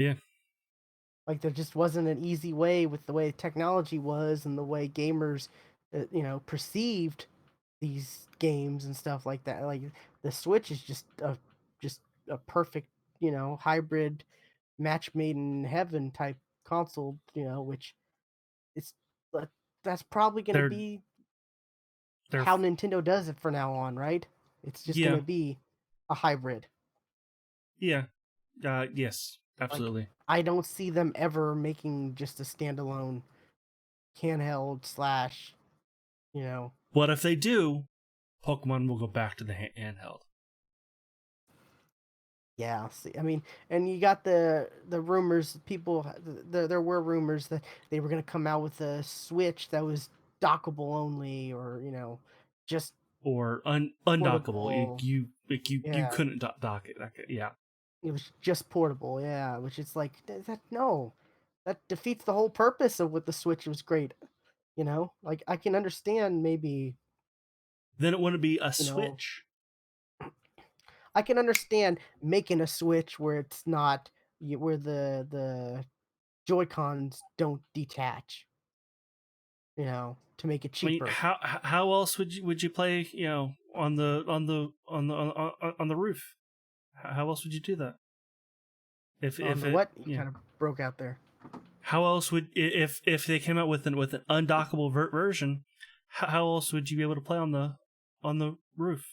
Yeah. Like there just wasn't an easy way with the way technology was and the way gamers, perceived these games and stuff like that. Like the Switch is just a perfect, hybrid match made in heaven type console, which it's uh, that's probably going to They're be they're how Nintendo does it for now on, right? It's just going yeah. to be a hybrid. Yeah. Yes, Like absolutely. I don't see them ever making just a standalone handheld slash, you know, But if they do, Pokemon will go back to the handheld. yeah. See, I mean, and you got the rumors. There were rumors that they were going to come out with a Switch that was dockable only, or just Or undockable. portable. You Yeah, couldn't dock it. Yeah. it was just portable. Yeah, which is like that. No, that defeats the whole purpose of what the Switch was great. Like I can understand maybe Then it wouldn't be a you know Switch. I can understand making a Switch where it's not where the Joy Cons don't detach. To make it I mean, cheaper. how else would you play? On the roof. How else would you do that? On If the it what? You kind of broke out there. How else would if they came out with an undockable version? How else would you be able to play on the roof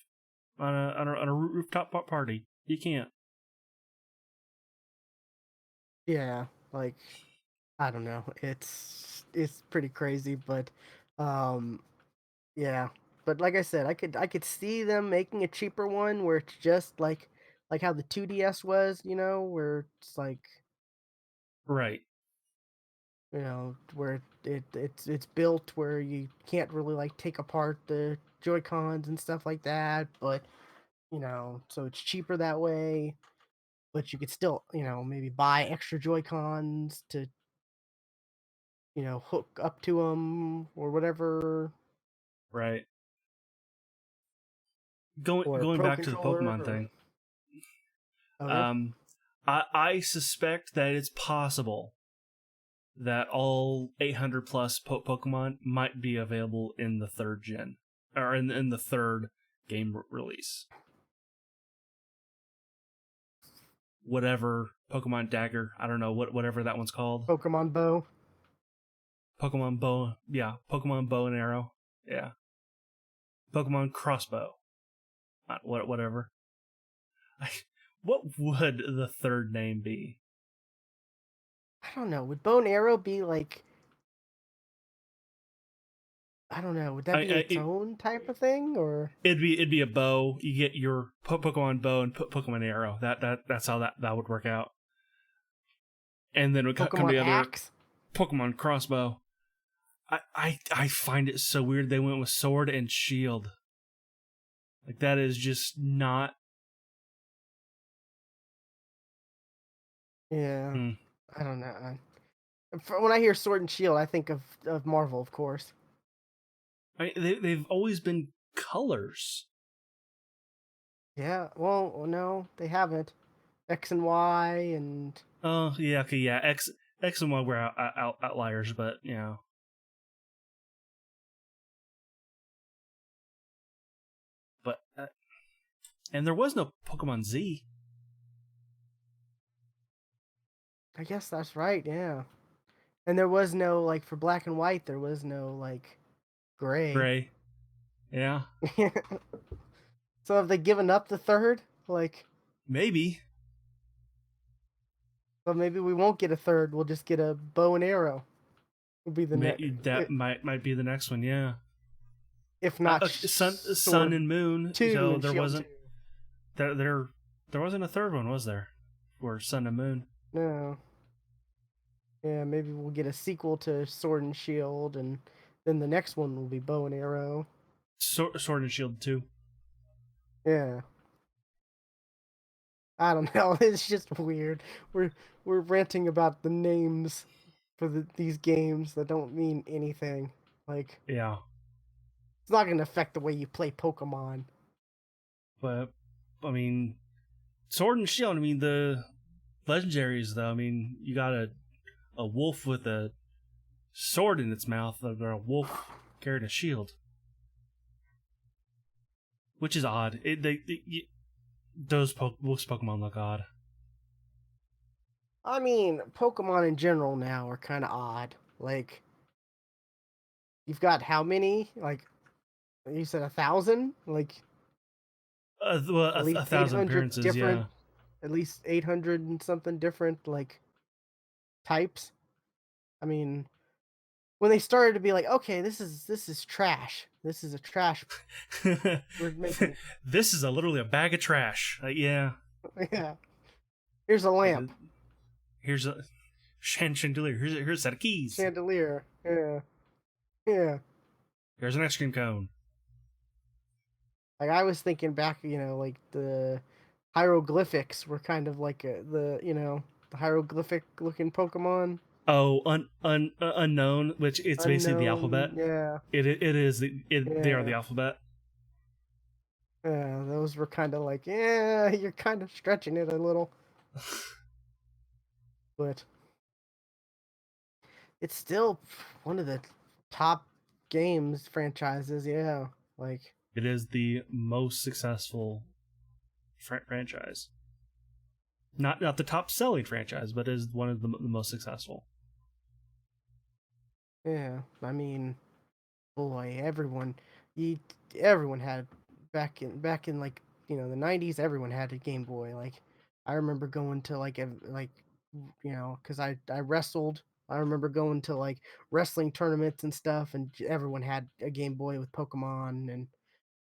on a rooftop party? You can't. Yeah, like I don't know. It's pretty crazy, but um yeah. But like I said, I could see them making a cheaper one where it's just like how the 2DS was, where it's like, Right. where it's built where you can't really like take apart the Joy Cons and stuff like that, but so it's cheaper that way. But you could still, maybe buy extra Joy Cons to, hook up to them or whatever, Right. or a Going Pro back to the controller. Pokemon thing. Oh yeah, Um, I suspect that it's possible that all 800 plus Pokemon might be available in the third gen or in the third game release. Whatever Pokemon Dagger, I don't know whatever that one's called. Pokemon Bow. Pokemon Bow, yeah, Pokemon Bow and Arrow, yeah, Pokemon Crossbow, whatever. What would the third name be? I don't know. Would Bow and Arrow be like? I don't know. Would that be its It, own type of thing, or it'd be a bow. You get your Pokemon Bow and Pokemon Arrow. That's how that would work out. And then it would come Pokemon together Axe? Pokemon Crossbow. I find it so weird they went with Sword and Shield. Like that is just not. Yeah, Mm. I don't know. When I hear Sword and Shield, I think of Marvel, of course. They've always been colors. Yeah. Well, no, they haven't. X and Y and Oh yeah, okay, yeah. X and Y were outliers, but but and there was no Pokemon Z. I guess that's right. Yeah. And there was no like for Black and White. There was no like gray. Gray. Yeah, So have they given up the third? Like, maybe. so maybe we won't get a third. We'll just get a bow and arrow. Will be the next, That might be the next one. Yeah. if not Sun Sword and Moon. two So and Shield two. there wasn't a third one, was there? For Sun and Moon. No. Yeah, maybe we'll get a sequel to Sword and Shield, and then the next one will be bow and arrow. Sword and Shield 2. Yeah. I don't know. It's just weird. We're ranting about the names for these games that don't mean anything. Like, Yeah. it's not going to affect the way you play Pokemon. But I mean, Sword and Shield. I mean Legendaries, though, I mean, you got a wolf with a sword in its mouth, or a wolf carrying a shield, which is odd. Those Pokemon look odd. I mean, Pokemon in general now are kind of odd. Like, you've got how many? Like, you said 1,000? Like, Well, at least a thousand 800 appearances, different, yeah. at least 800 and something different, like, types. I mean, when they started to be like, okay, this is trash. This is a trash. We're making This is literally a bag of trash. Yeah. yeah. Here's a lamp, Here's a chandelier. Here's a set of keys. chandelier. Yeah, yeah. Here's an ice cream cone. Like I was thinking back, like the hieroglyphics were kind of like the hieroglyphic looking Pokemon. Oh, unknown, which it's basically the alphabet. Unknown, yeah, It is they are the yeah, alphabet. yeah. Those were kind of like, yeah, you're kind of stretching it a little, but it's still one of the top games franchises. Yeah, like It is the most successful franchise. Not the top selling franchise, but is one of the most successful. yeah. I mean, boy, you everyone had back in like the 90s. Everyone had a Game Boy. Like I remember going to like because I wrestled. I remember going to like wrestling tournaments and stuff, and everyone had a Game Boy with Pokemon. And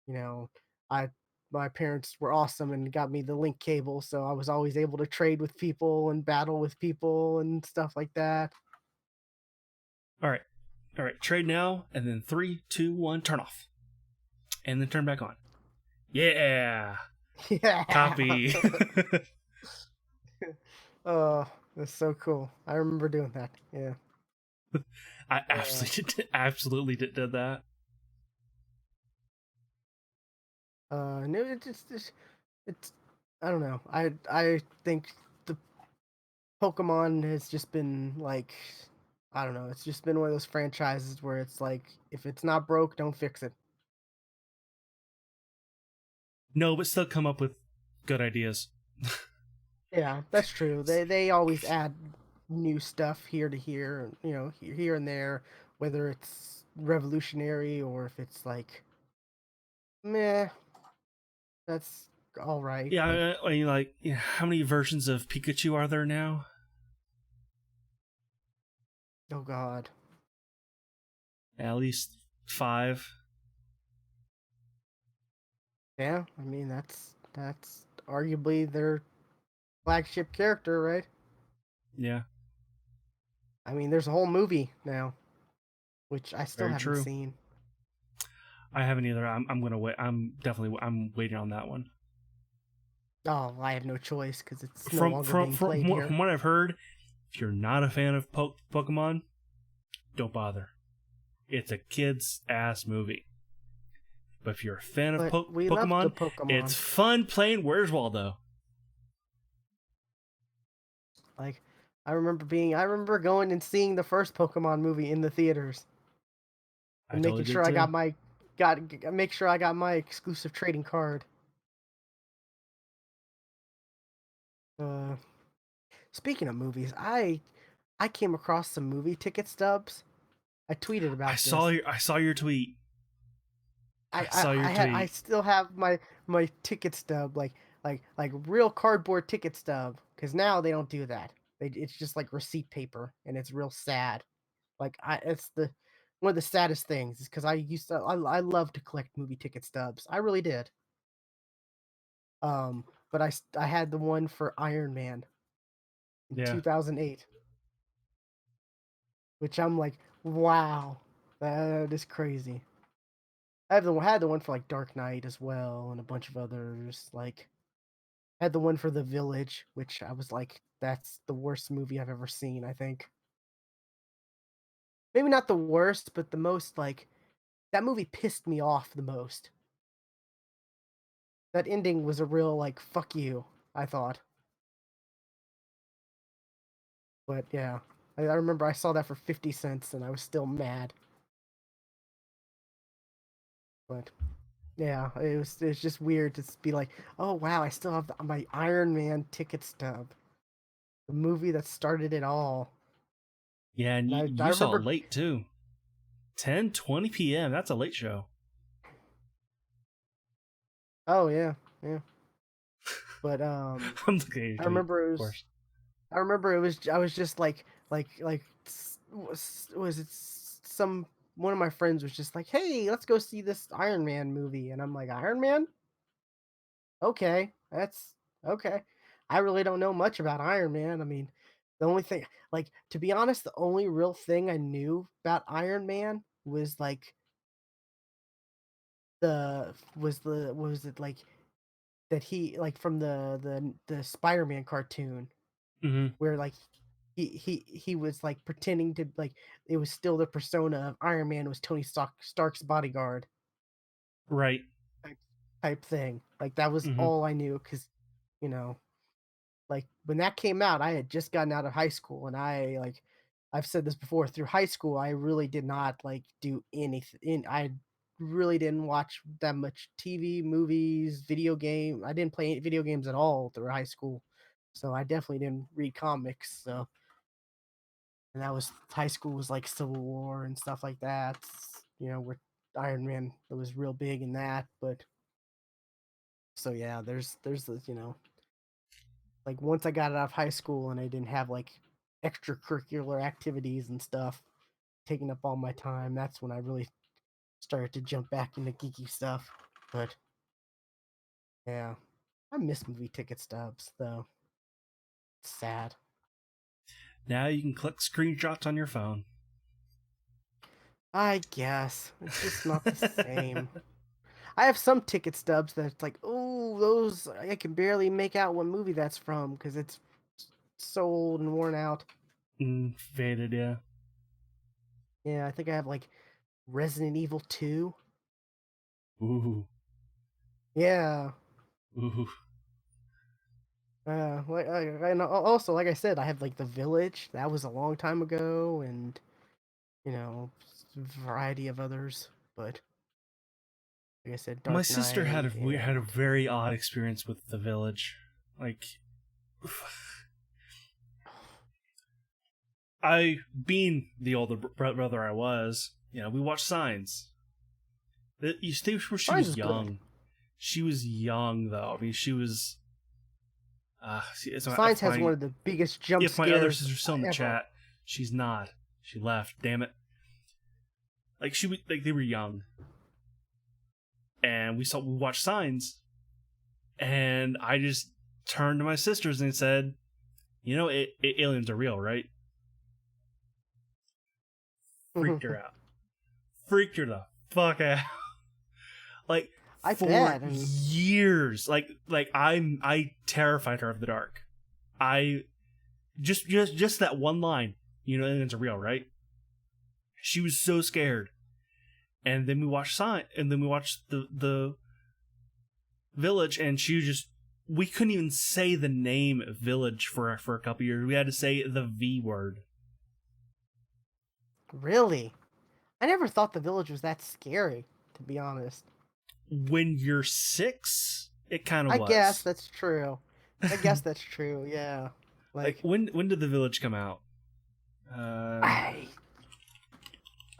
you know I my parents were awesome and got me the link cable, so I was always able to trade with people and battle with people and stuff like that. All right, all right. Trade now, and then 3, 2, 1, turn off, and then turn back on. Yeah, Yeah. copy. Oh, that's so cool. I remember doing that. Yeah. I Uh, absolutely did that. no, it's I don't know. I think the Pokemon has just been like I don't know. It's just been one of those franchises where it's like if it's not broke, don't fix it. No, but still come up with good ideas. Yeah, that's true. They always add new stuff here to here, here and there, whether it's revolutionary or if it's like meh, that's all right. Like Yeah, I mean, like, yeah, how many versions of Pikachu are there now? oh god. At least 5. Yeah, I mean that's arguably their flagship character, right? Yeah, I mean, there's a whole movie now, which I still very haven't true. seen. I haven't either. I'm gonna wait. I'm waiting on that one. Oh, I have no choice because it's no longer being played here. From what I've heard, if you're not a fan of Pokemon, don't bother. It's a kids ass movie. But if you're a fan of But we love the Pokemon, it's Pokemon. fun playing Where's Waldo. Like, I remember going and seeing the first Pokemon movie in the theaters I and totally making did sure I too. make sure I got my exclusive trading card. Uh, Speaking of movies, I came across some movie ticket stubs. I tweeted about this. I saw your tweet. I saw your I tweet. still have my ticket stub, like real cardboard ticket stub, because now they don't do that. It's just like receipt paper, and it's real sad. Like it's the one of the saddest things is because I love to collect movie ticket stubs. I really did. But I had the one for Iron Man in Yeah. 2008, which I'm like, wow, that is crazy. Had the one for like Dark Knight as well, and a bunch of others. Like had the one for The Village, which I was like, that's the worst movie I've ever seen. I think maybe not the worst, but the most like that movie pissed me off the most. That ending was a real like fuck you. I thought. But yeah, I remember I saw that for 50 cents and I was still mad. But yeah, it's just weird to be like, oh wow, I still have my Iron Man ticket stub, the movie that started it all. Yeah, and And I you saw it remember, late too. 10:20 p.m. That's a late show. oh yeah, yeah. But I'm looking at I your tweet, remember it of was course. I remember it was I was just like was it some one of my friends was just like, "Hey, let's go see this Iron Man movie." And I'm like, "Iron Man? Okay. That's okay." I really don't know much about Iron Man. I mean, the only thing like to be honest, the only real thing I knew about Iron Man was like the was it like that he like from the Spider-Man cartoon Hmm. where like he was like pretending to like it was still the persona of Iron Man was Tony Stark's bodyguard Right. type, type thing. Like that was Hmm. all I knew because you know like when that came out, I had just gotten out of high school, and I've said this before. Through high school, I really did not like do anything. I really didn't watch that much TV, movies, video game. I didn't play video games at all through high school, so I definitely didn't read comics. So and that was high school was like Civil War and stuff like that. Where Iron Man was real big in that. But so yeah, there's this like once I got out of high school and I didn't have like extracurricular activities and stuff taking up all my time, that's when I really started to jump back into geeky stuff. But yeah, I miss movie ticket stubs though. It's sad. Now you can click screenshots on your phone. I guess it's just not the same. I have some ticket stubs that it's like, oh, those I can barely make out what movie that's from because it's so old and worn out. Faded, yeah. Yeah, I think I have like Resident Evil 2. Ooh. Yeah, Ooh. and also like I said, I have like The Village. That was a long time ago, and you know, a variety of others. But like I said, My Dark sister Knight had a and very odd experience with The Village. Like, I, being the older brother I was, we watched Signs. You stay where she Signs was is good. young. She was young though. I mean, she was. So Signs has one of the biggest jump if my other scares sister's still in the ever. chat, she's not. She left. Damn it. Like they were young, and we watched Signs, and I just turned to my sisters and said, aliens are real, right? Freaked her out. Freaked her the fuck out. Like I for bet, and years, I terrified her of the dark. I just that one line, aliens are real, right? She was so scared. And then we watched the Village, and we couldn't even say the name Village for a couple years. We had to say the V word. really, I never thought The Village was that scary. To be honest, When you're 6, it kind of I guess was. that's true. I guess that's true. Yeah, Like, like when did the Village come out? Uh, I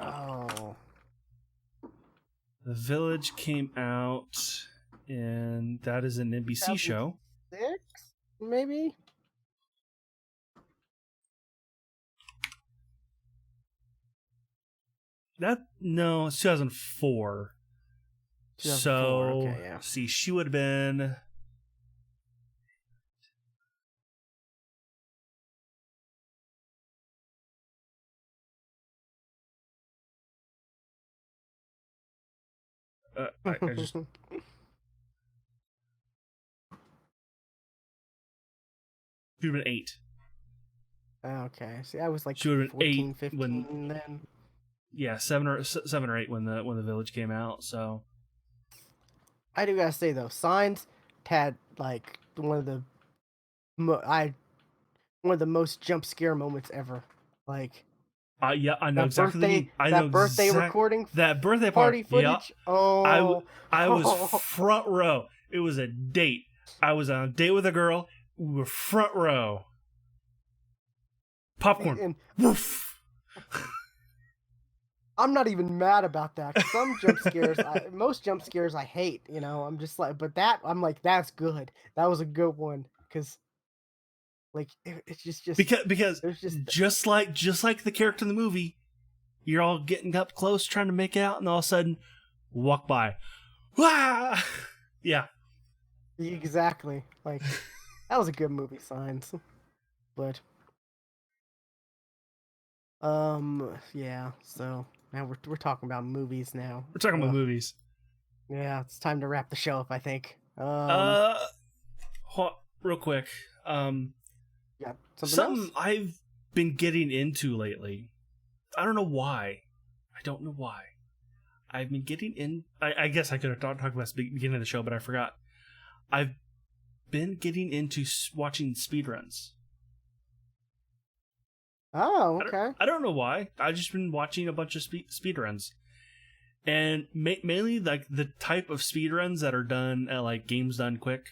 oh the Village came out, and that is an NBC show. 2006 maybe. That no, it's 2004. 2004. So Okay, yeah. see, she would have been. I just she would have been 8. Okay. See, I was like She would have been 8 14, when 15 then. yeah 7 or 8 when the Village came out. So I do gotta say though, Signs had like one of the mo- I one of the most jump scare moments ever. Like Yeah, I know exactly the mean. I know that birthday exact recording that birthday part. party Yeah, footage. I Oh, I was front row. It was a date. I was on a date with a girl. We were front row. Popcorn. and Woof. I'm not even mad about that. Some jump scares, most jump scares I hate. I'm just like, but that I'm like, that's good. That was a good one because like it's just Because there's just just like the character in the movie, you're all getting up close trying to make out, and all of a sudden, walk by. Wah! Yeah. exactly like that was a good movie, Signs. But yeah. So now we're talking about movies now. We're talking about movies. Yeah, it's time to wrap the show up, I think. Uh, real quick. Yeah, something Something else? I've been getting into lately. I don't know why. I don't know why. I've been getting in. I guess I could have talked about this at the beginning of the show, but I forgot. I've been getting into watching speedruns. Oh, okay. I don't know why. I've just been watching a bunch of speedruns. And mainly like the type of speedruns that are done at like Games Done Quick.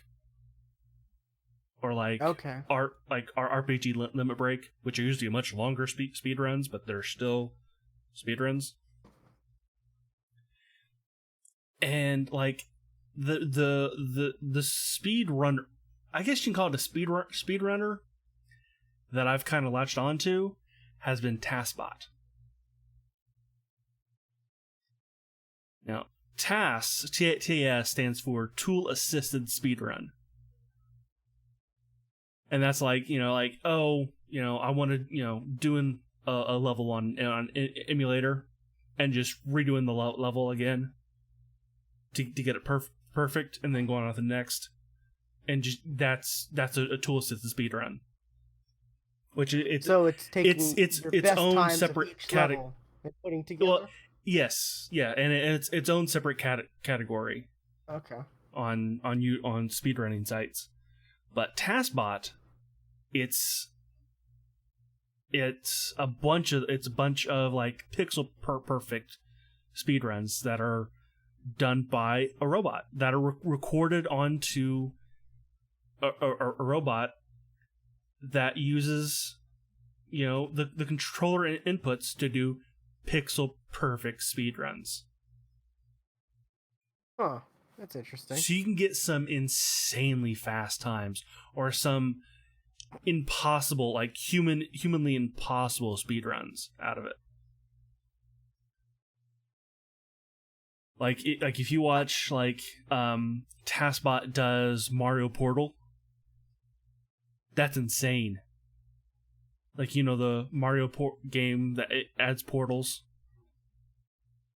Or like Okay. our RPG Limit Break, which are usually much longer speed runs, but they're still speed runs. And like the speed runner, I guess you can call it a speed runner that I've kind of latched onto has been TASBot. Now, TAS stands for Tool Assisted Speedrun. And that's like, I want to, doing a level on emulator and just redoing the level again to get it perfect, and then going on to the next. And just that's a tool assisted speed run, which So it's taking it's your its best own times of separate each category. level and putting Well, together. yes, yeah, and it's its own separate category Okay. on speedrunning sites. But TaskBot, it's a bunch of like pixel perfect speedruns that are done by a robot, that are recorded onto a robot that uses the controller inputs to do pixel perfect speedruns. Huh. That's interesting. So you can get some insanely fast times, or some impossible, like humanly impossible speedruns out of it. Like if you watch TaskBot does Mario Portal, that's insane. Like the Mario game that it adds portals.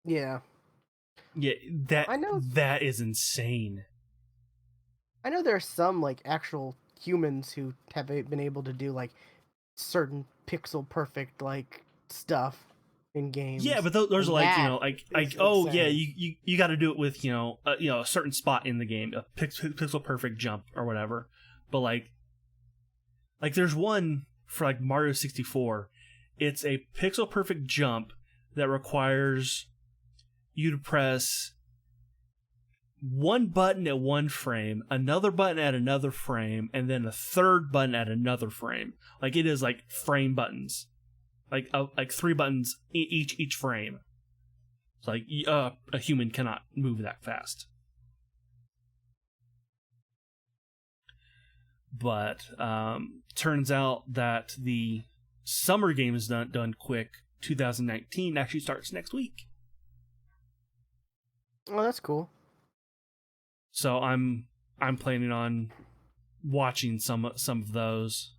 Yeah. Yeah, I know that is insane. I know there are some like actual humans who have been able to do like certain pixel perfect like stuff in Yeah, games. but those are And like that like is oh yeah, insane. you got to do it with a certain spot in the game, a pixel perfect jump or whatever. But like there's one for like Mario 64. It's a pixel perfect jump that requires you to press one button at one frame, another button at another frame, and then a third button at another frame. Like it is like frame buttons, like 3 buttons each frame. It's like a human cannot move that fast. But turns out that the Summer Games Done Quick 2019 actually starts next week. Oh, that's cool. So I'm planning on watching some of those.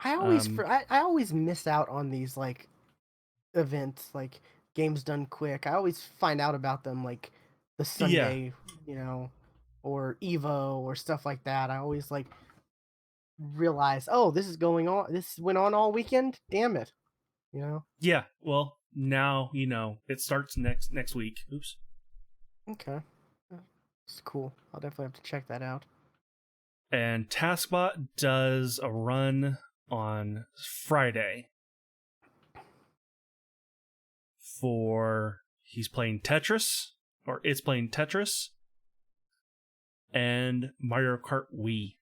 I always miss out on these like events like games done quick. I always find out about them like the Yeah, Sunday, or Evo or stuff like that. I always like realize, oh, this is going on. This went on all weekend. Damn it, you know. yeah. Well, now it starts next week. Oops. Okay, it's cool. I'll definitely have to check that out. And TaskBot does a run on Friday for he's playing Tetris, or it's playing Tetris, and Mario Kart Wii.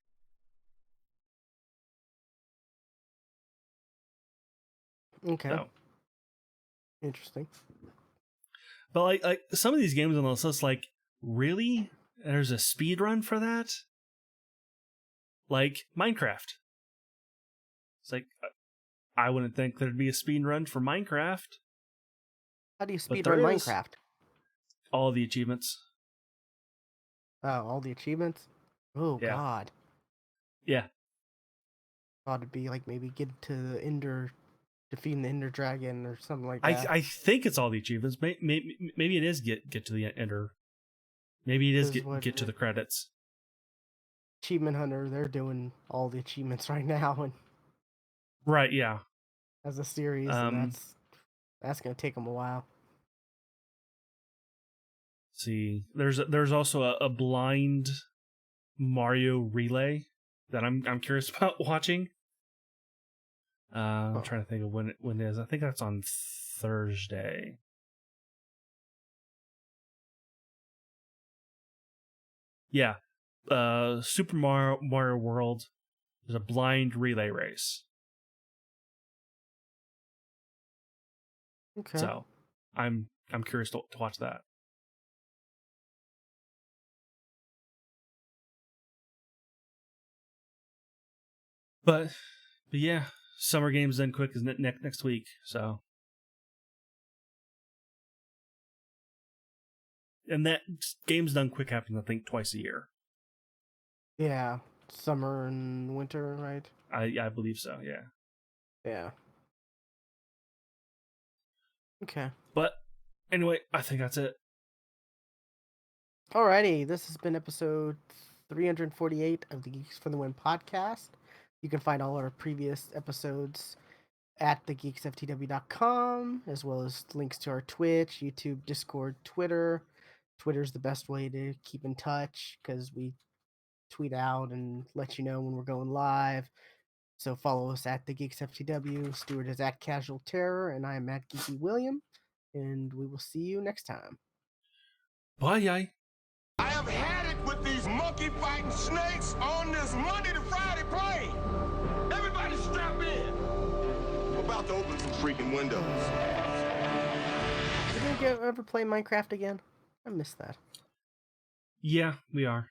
Okay. So, Interesting. but like some of these games on the list, like really, there's a speed run for that. Like Minecraft. It's like I wouldn't think there'd be a speed run for Minecraft, How do you but speedrun there is. Minecraft? All the achievements. Oh, all the achievements? Oh, Yeah. God. Yeah. Thought it'd be like maybe get to the Ender, defeating the Ender Dragon or something like that. I think it's all the achievements. Maybe it is get to the end, or maybe it is Because what get to the credits. Achievement Hunter, they're doing all the achievements right now and Right, yeah. as a series, and Um that's gonna take them a while. see. There's also a blind Mario relay that I'm curious about watching. I'm Huh. trying to think of when it is. I think that's on Thursday. Yeah. Super Mario World. There's a blind relay race. Okay. So I'm curious to watch that. But yeah, summer games done quick is next week. So, and that game's done quick happens I think twice a year. Yeah. Summer and winter, right? I believe so. Yeah. Yeah. Okay. But anyway, I think that's it. Alrighty, this has been episode 348 of the Geeks for the Win podcast. You can find all our previous episodes at thegeeksftw.com, as well as links to our Twitch, YouTube, Discord, Twitter. Twitter's the best way to keep in touch because we tweet out and let you know when we're going live. So follow us at thegeeksftw. Stuart is at Casual Terror, and I am at Geeky William. And we will see you next time. Bye. I have had it with these monkey fighting snakes on this Monday to Friday plane. Everybody strap in. I'm about to open some freaking windows. Did you ever play Minecraft again? I missed that. Yeah, we are.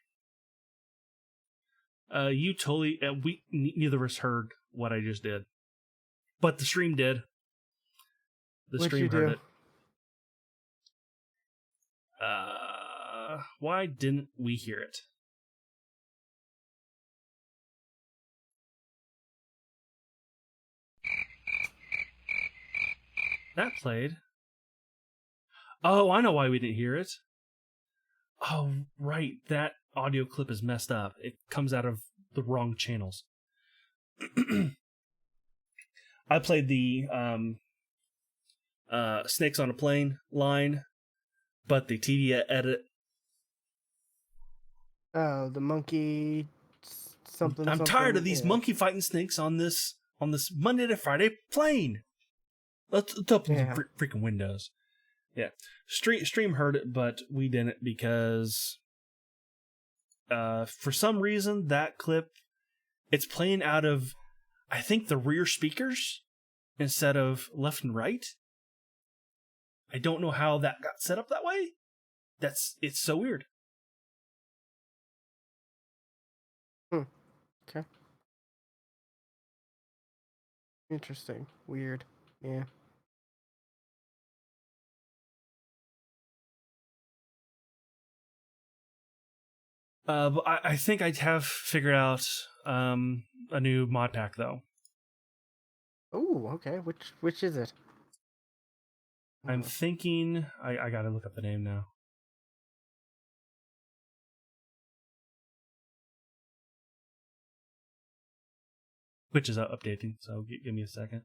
You totally. We neither of us heard what I just did, but the stream did. The What'd stream you heard do? it. Why didn't we hear it? That played. Oh, I know why we didn't hear it. Oh, right. That audio clip is messed up. It comes out of the wrong channels. I played the Snakes on a Plane line, but the TV edit. Oh, the monkey something I'm tired something. of these Yeah. monkey fighting snakes on this Monday to Friday plane. Let's open Yeah. the freaking windows. Yeah, stream heard it, but we didn't because for some reason that clip it's playing out of I think the rear speakers instead of left and right. I don't know how that got set up that way. It's so weird. Okay. Interesting. Weird. Yeah. But I think I have figured out a new mod pack though. Oh, okay. Which is it? I'm thinking I gotta look up the name now. Which is updating, so give me a second.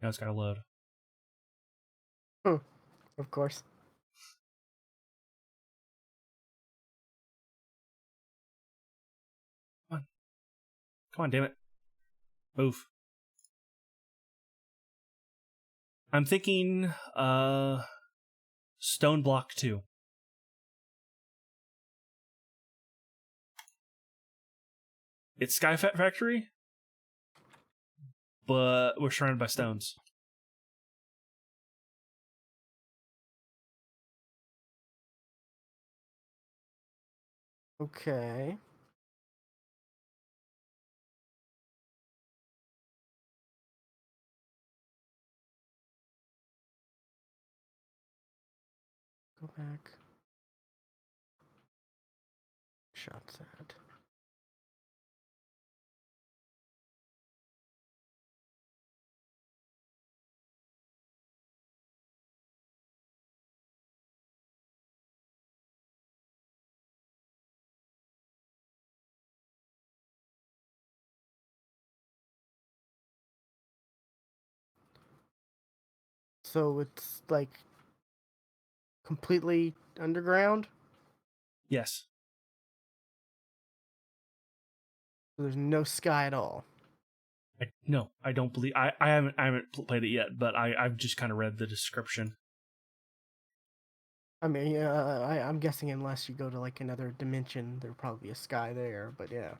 Now it's gotta load. Of course. Come on, damn it. Move. I'm thinking Stone Block 2. It's Sky Factory, but we're surrounded by stones. Okay. Go back. Shots at. So it's like completely underground? Yes. So there's no sky at all. No, I don't believe I haven't played it yet, but I've just kind of read the description. I mean, I'm guessing unless you go to like another dimension, there'll probably be a sky there. But yeah,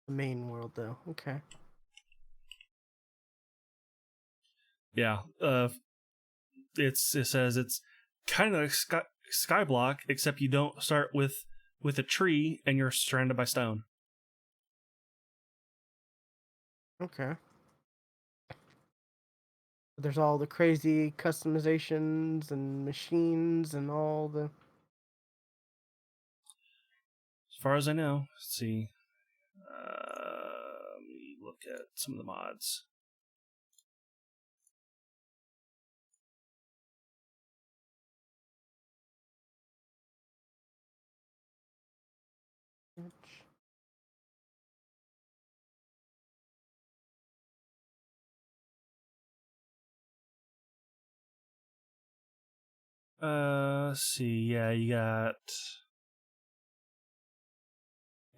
the main world though. Okay. Yeah. It says it's kind of like Skyblock, except you don't start with a tree and you're surrounded by stone. Okay. There's all the crazy customizations and machines and all the. As far as I know, let's see. Let me look at some of the mods. Let's see. Yeah, you got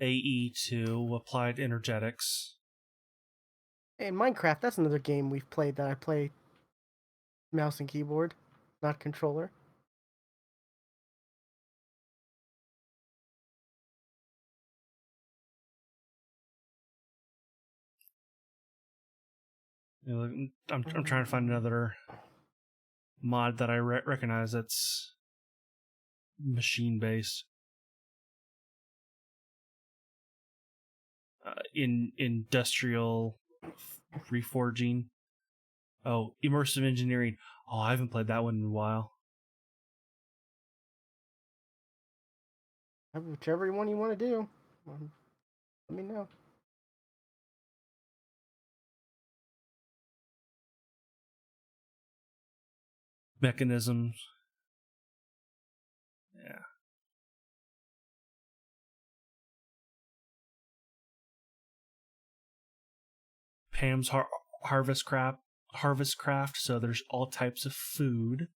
AE2, Applied Energetics. Hey, in Minecraft, that's another game we've played that I play mouse and keyboard, not controller. I'm trying to find another mod that I recognize that's machine based. In industrial reforging. Oh, immersive engineering. Oh, I haven't played that one in a while. Whichever one you want to do, let me know. Mechanisms. Yeah. Pam's harvest craft, so there's all types of food.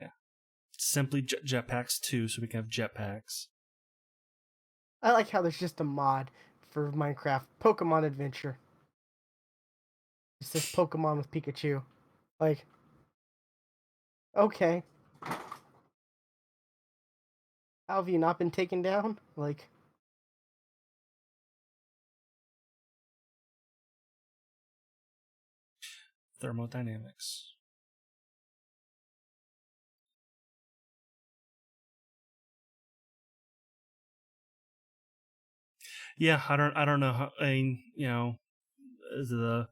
Yeah. Simply jetpacks too, so we can have jetpacks. I like how there's just a mod for Minecraft Pokemon Adventure. It says Pokemon with Pikachu. Like, okay. How have you not been taken down? Like, Thermodynamics. Yeah, I don't know how, I mean, you know, the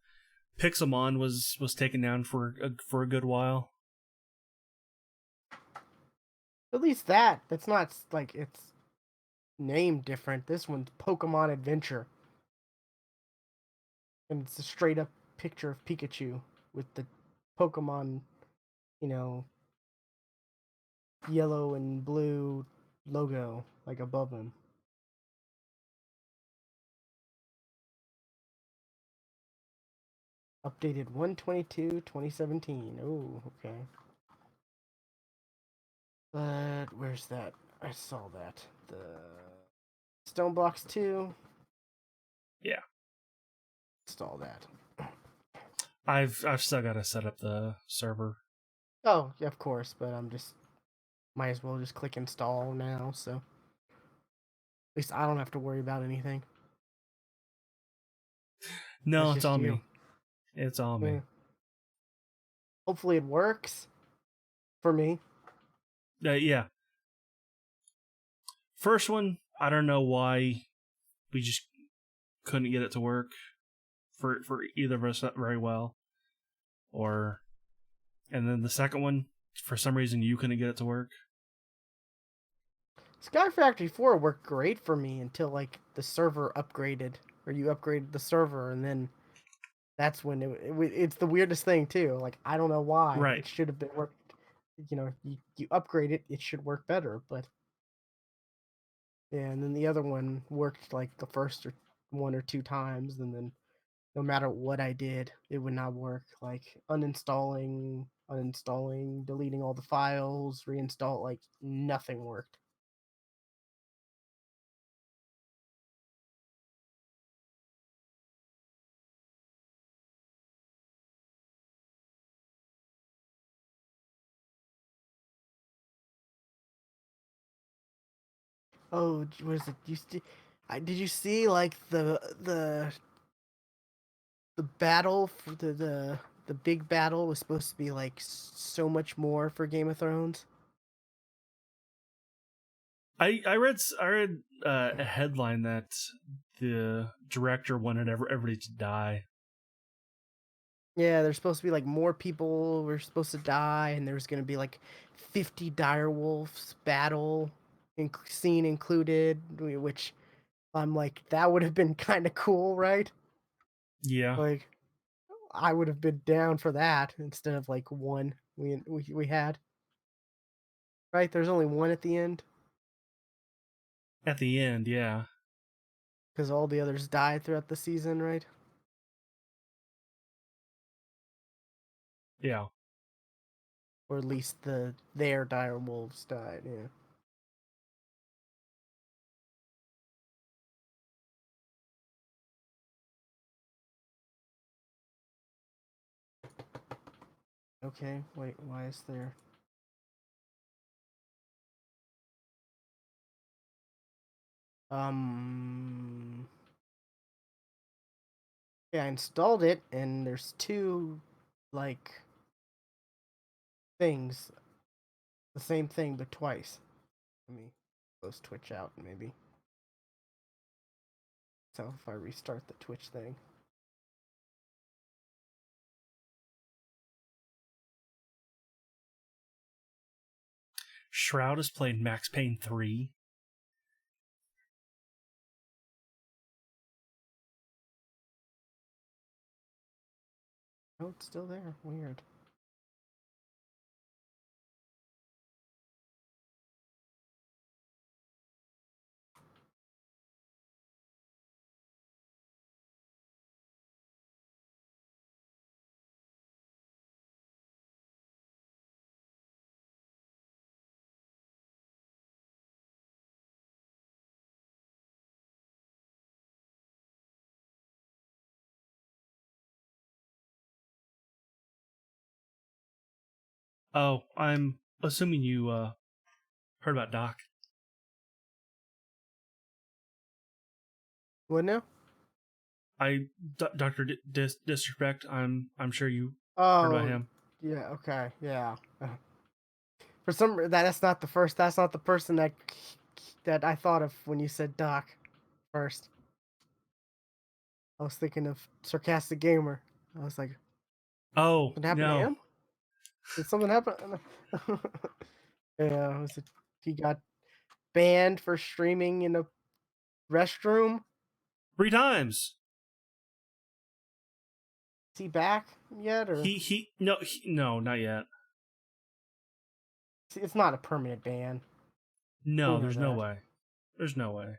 Pixelmon was taken down for a good while. at least that's not like it's named different. This one's Pokemon Adventure. And it's a straight up picture of Pikachu with the Pokemon, you know, yellow and blue logo like above him. Updated 1/22/2017. Oh, okay. But where's that? I saw that. The Stone Blocks 2. Yeah. Install that. I've still got to set up the server. Oh, yeah, of course, but I'm just might as well just click install now, so at least I don't have to worry about anything. No, That's it's just on you. me. It's on me. Yeah. Hopefully it works for me. Yeah. First one, I don't know why we just couldn't get it to work for either of us very well, and then the second one, for some reason, you couldn't get it to work. Sky Factory 4 worked great for me until like the server upgraded, or you upgraded the server, and then that's when it's the weirdest thing too. Like I don't know why Right. it should have been worked. You upgrade it, it should work better, but yeah. And then the other one worked like the first or one or two times, and then no matter what I did, it would not work. Like uninstalling, deleting all the files, reinstall, like nothing worked. Oh, what is it? Did you see like the battle for the big battle was supposed to be like so much more for Game of Thrones? I read a headline that the director wanted everybody to die. Yeah, there's supposed to be like more people were supposed to die, and there was going to be like 50 direwolves battle scene included, which I'm like that would have been kind of cool, right? Yeah. Like I would have been down for that instead of like one we had. Right? There's only one at the end At the end, yeah. because all the others died throughout the season, right? Yeah. Or at least their dire wolves died. Yeah. Okay. Wait. Why is there? Um. Yeah, I installed it, and there's two like things, the same thing but twice. Let me close Twitch out, maybe. So if I restart the Twitch thing. Shroud has played Max Payne 3. Oh, it's still there. Weird. Oh, I'm assuming you heard about Doc. What now? Doctor Disrespect. I'm sure you heard about Oh, him. yeah. Okay. Yeah. For some that's not the first. That's not the person that I thought of when you said Doc first. I was thinking of Sarcastic Gamer. I was like, Oh what happened to no, him? Did something happen? Yeah, was it he got banned for streaming in a restroom? 3 times. Is he back yet, or No, not yet. see, it's not a permanent ban? We No, know there's no that. way. There's no way.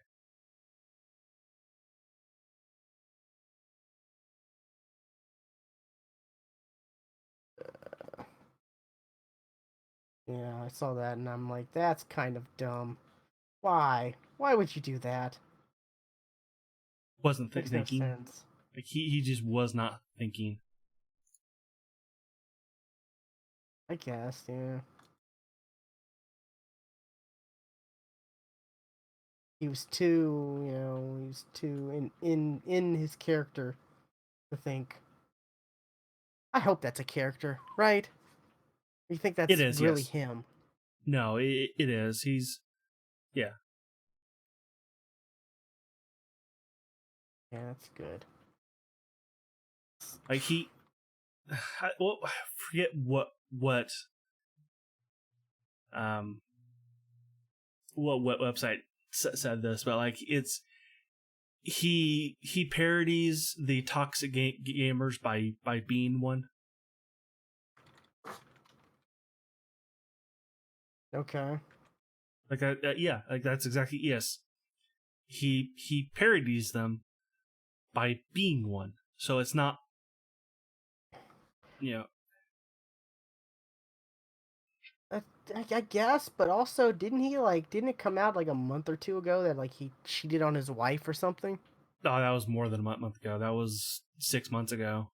Yeah, I saw that and I'm like, that's kind of dumb. Why? Why would you do that? Wasn't Makes no thinking. sense. Like he just was not thinking. I guess, yeah. He was too, he was too in his character to think. I hope that's a character, right? You think It that's is, really yes. him? No, it is. Yeah. Yeah, that's good. Like well, I forget um what website said this, but like he parodies the toxic gamers by being one. Okay. Like yeah, like that's exactly, yes. He parodies them by being one. So it's not, you know, I, I guess, but also, didn't it come out like a month or two ago that like he cheated on his wife or something? oh, that was more than a month ago. That was 6 months ago.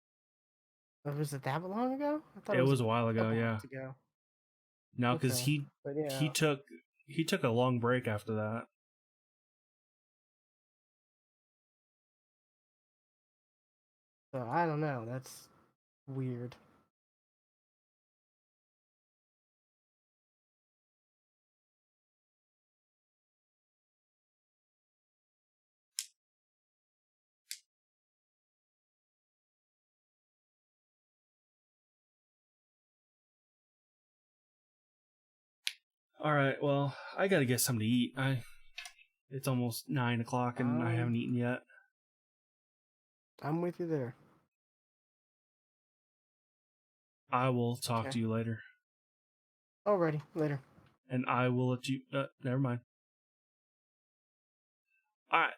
Or was it that long ago? I thought it It was a was a while ago, couple yeah. months ago. No, because Okay, but he yeah, took he took a long break after that. so I don't know. That's weird. All right, well, I gotta get something to eat. It's almost 9 o'clock and I Um, haven't eaten yet. I'm with you there. I will talk Okay. to you later, Alrighty, later. and I will let you. Never mind. All right.